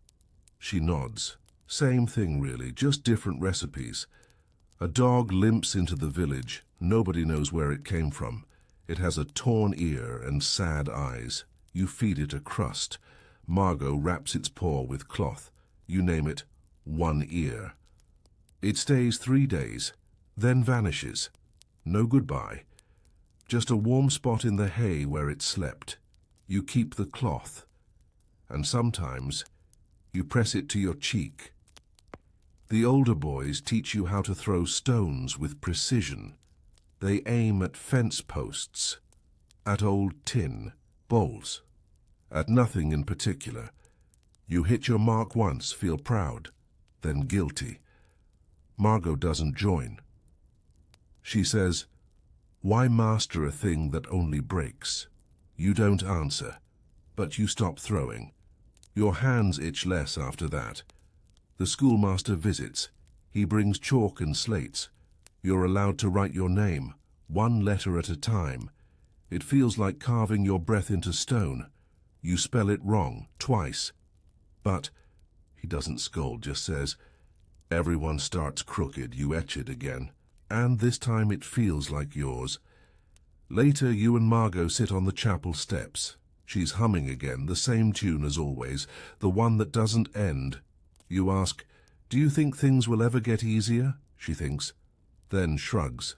She nods. Same thing, really, just different recipes. A dog limps into the village. Nobody knows where it came from. It has a torn ear and sad eyes. You feed it a crust. Margot wraps its paw with cloth. You name it One Ear. It stays 3 days, then vanishes. No goodbye. Just a warm spot in the hay where it slept. You keep the cloth. And sometimes you press it to your cheek. The older boys teach you how to throw stones with precision. They aim at fence posts, at old tin, bowls, at nothing in particular. You hit your mark once, feel proud, then guilty. Margot doesn't join. She says, "Why master a thing that only breaks?" You don't answer, but you stop throwing. Your hands itch less after that. The schoolmaster visits. He brings chalk and slates. You're allowed to write your name, 1 letter at a time. It feels like carving your breath into stone. You spell it wrong, twice. But he doesn't scold, just says, "Everyone starts crooked." You etch it again. And this time it feels like yours. Later, you and Margot sit on the chapel steps. She's humming again, the same tune as always, the one that doesn't end. You ask, "Do you think things will ever get easier?" She thinks, then shrugs.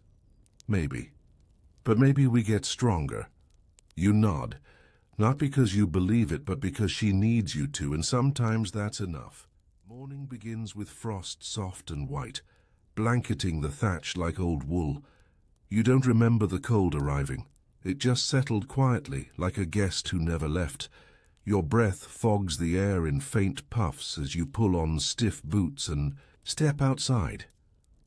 Maybe. But maybe we get stronger. You nod, not because you believe it, but because she needs you to, and sometimes that's enough. Morning begins with frost soft and white, blanketing the thatch like old wool. You don't remember the cold arriving. It just settled quietly, like a guest who never left. Your breath fogs the air in faint puffs as you pull on stiff boots and step outside.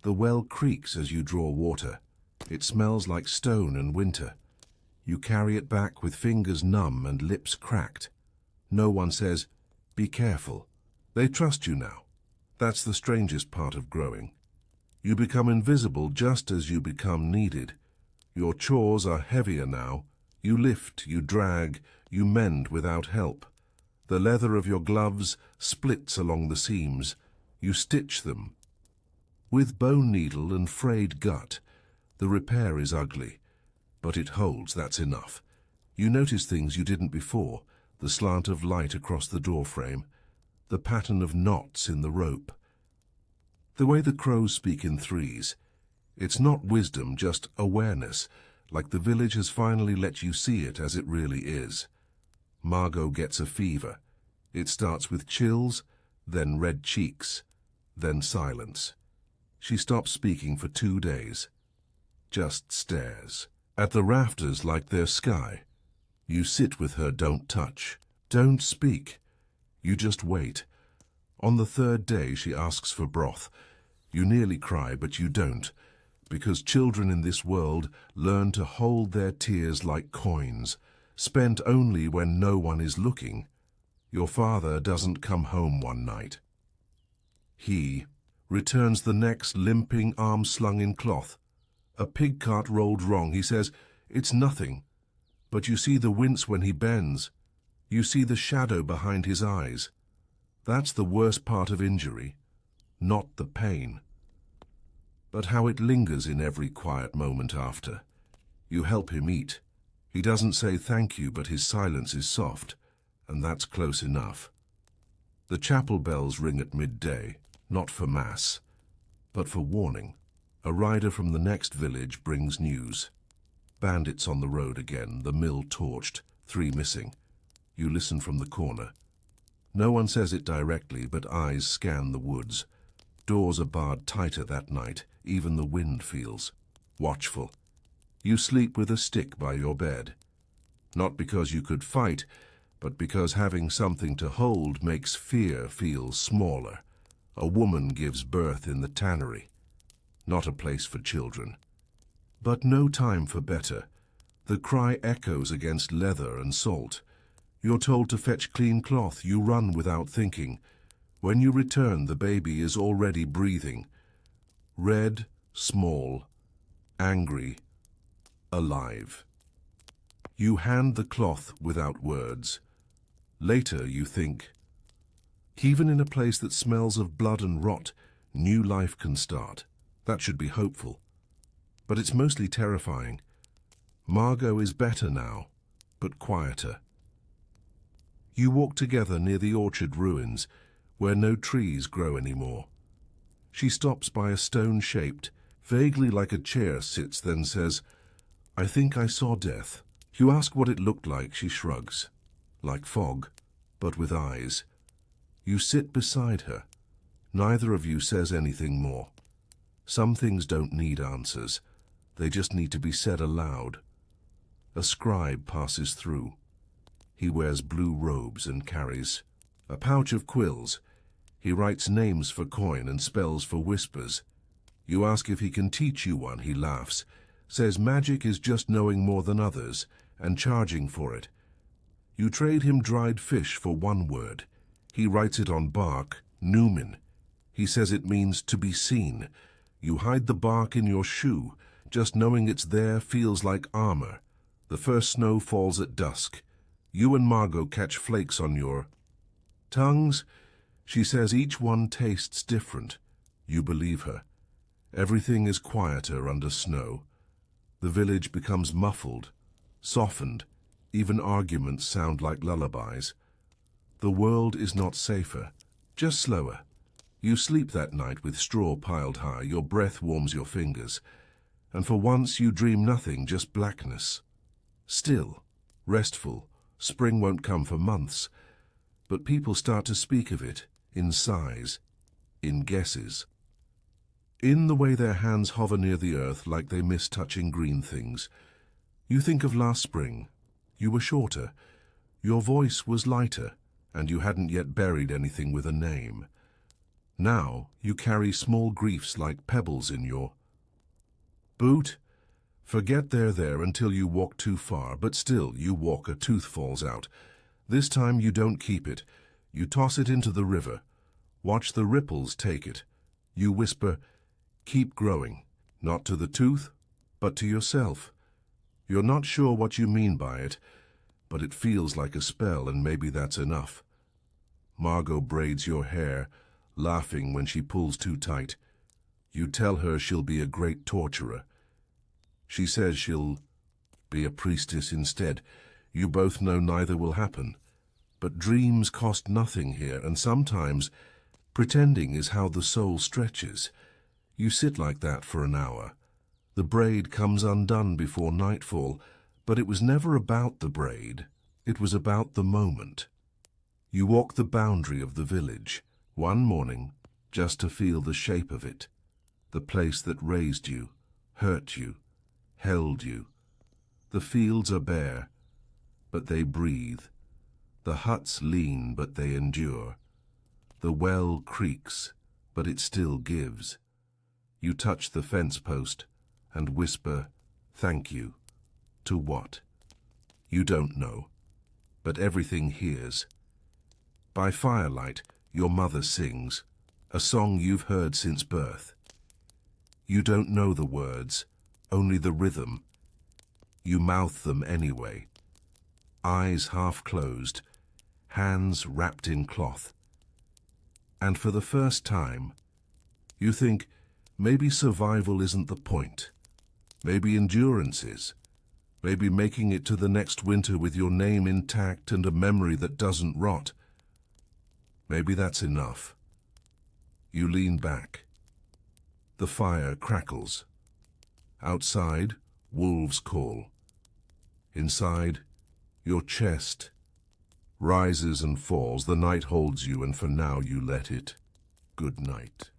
The well creaks as you draw water. It smells like stone and winter. You carry it back with fingers numb and lips cracked. No one says, "Be careful." They trust you now. That's the strangest part of growing. You become invisible just as you become needed. Your chores are heavier now. You lift, you drag, you mend without help. The leather of your gloves splits along the seams. You stitch them. With bone needle and frayed gut, the repair is ugly, but it holds, that's enough. You notice things you didn't before, the slant of light across the doorframe, the pattern of knots in the rope. The way the crows speak in threes. It's not wisdom, just awareness, like the village has finally let you see it as it really is. Margot gets a fever. It starts with chills, then red cheeks, then silence. She stops speaking for 2 days. Just stares. At the rafters like they're sky. You sit with her, don't touch. Don't speak. You just wait. On the 3rd day she asks for broth. You nearly cry, but you don't, because children in this world learn to hold their tears like coins, spent only when no one is looking. Your father doesn't come home one night. He returns the next, limping, arm slung in cloth. A pig cart rolled wrong. He says, "It's nothing." But you see the wince when he bends. You see the shadow behind his eyes. That's the worst part of injury, not the pain, but how it lingers in every quiet moment after. You help him eat. He doesn't say thank you, but his silence is soft, and that's close enough. The chapel bells ring at midday, not for mass, but for warning. A rider from the next village brings news. Bandits on the road again, the mill torched, 3 missing. You listen from the corner. No one says it directly, but eyes scan the woods. Doors are barred tighter that night, even the wind feels watchful. You sleep with a stick by your bed. Not because you could fight, but because having something to hold makes fear feel smaller. A woman gives birth in the tannery. Not a place for children. But no time for better. The cry echoes against leather and salt. You're told to fetch clean cloth. You run without thinking. When you return, the baby is already breathing. Red, small, angry, alive. You hand the cloth without words. Later you think, even in a place that smells of blood and rot, new life can start. That should be hopeful. But it's mostly terrifying. Margot is better now, but quieter. You walk together near the orchard ruins, where no trees grow anymore. She stops by a stone-shaped, vaguely like a chair sits, then says, "I think I saw death." You ask what it looked like. She shrugs. Like fog, but with eyes. You sit beside her. Neither of you says anything more. Some things don't need answers. They just need to be said aloud. A scribe passes through. He wears blue robes and carries a pouch of quills. He writes names for coin and spells for whispers. You ask if he can teach you one. He laughs, says magic is just knowing more than others and charging for it. You trade him dried fish for one word. He writes it on bark, Numen. He says it means to be seen. You hide the bark in your shoe. Just knowing it's there feels like armor. The first snow falls at dusk. You and Margot catch flakes on your tongues. She says each one tastes different. You believe her. Everything is quieter under snow. The village becomes muffled, softened. Even arguments sound like lullabies. The world is not safer, just slower. You sleep that night with straw piled high. Your breath warms your fingers. And for once you dream nothing, just blackness. Still, restful. Spring won't come for months. But people start to speak of it, in sighs, in guesses. In the way their hands hover near the earth like they miss touching green things. You think of last spring. You were shorter. Your voice was lighter, and you hadn't yet buried anything with a name. Now you carry small griefs like pebbles in your boot. Forget they're there until you walk too far, but still you walk, a tooth falls out. This time you don't keep it. You toss it into the river. Watch the ripples take it. You whisper, keep growing, not to the tooth, but to yourself. You're not sure what you mean by it, but it feels like a spell, and maybe that's enough. Margot braids your hair, laughing when she pulls too tight. You tell her she'll be a great torturer. She says she'll be a priestess instead. You both know neither will happen. But dreams cost nothing here, and sometimes pretending is how the soul stretches. You sit like that for an hour. The braid comes undone before nightfall, but it was never about the braid. It was about the moment. You walk the boundary of the village, one morning, just to feel the shape of it, the place that raised you, hurt you, held you. The fields are bare, but they breathe. The huts lean, but they endure. The well creaks, but it still gives. You touch the fence post and whisper, thank you. To what? You don't know, but everything hears. By firelight, your mother sings, a song you've heard since birth. You don't know the words, only the rhythm. You mouth them anyway. Eyes half closed, hands wrapped in cloth. And for the first time, you think maybe survival isn't the point. Maybe endurance is. Maybe making it to the next winter with your name intact and a memory that doesn't rot. Maybe that's enough. You lean back. The fire crackles. Outside, wolves call. Inside, your chest rises and falls. The night holds you, and for now you let it. Good night.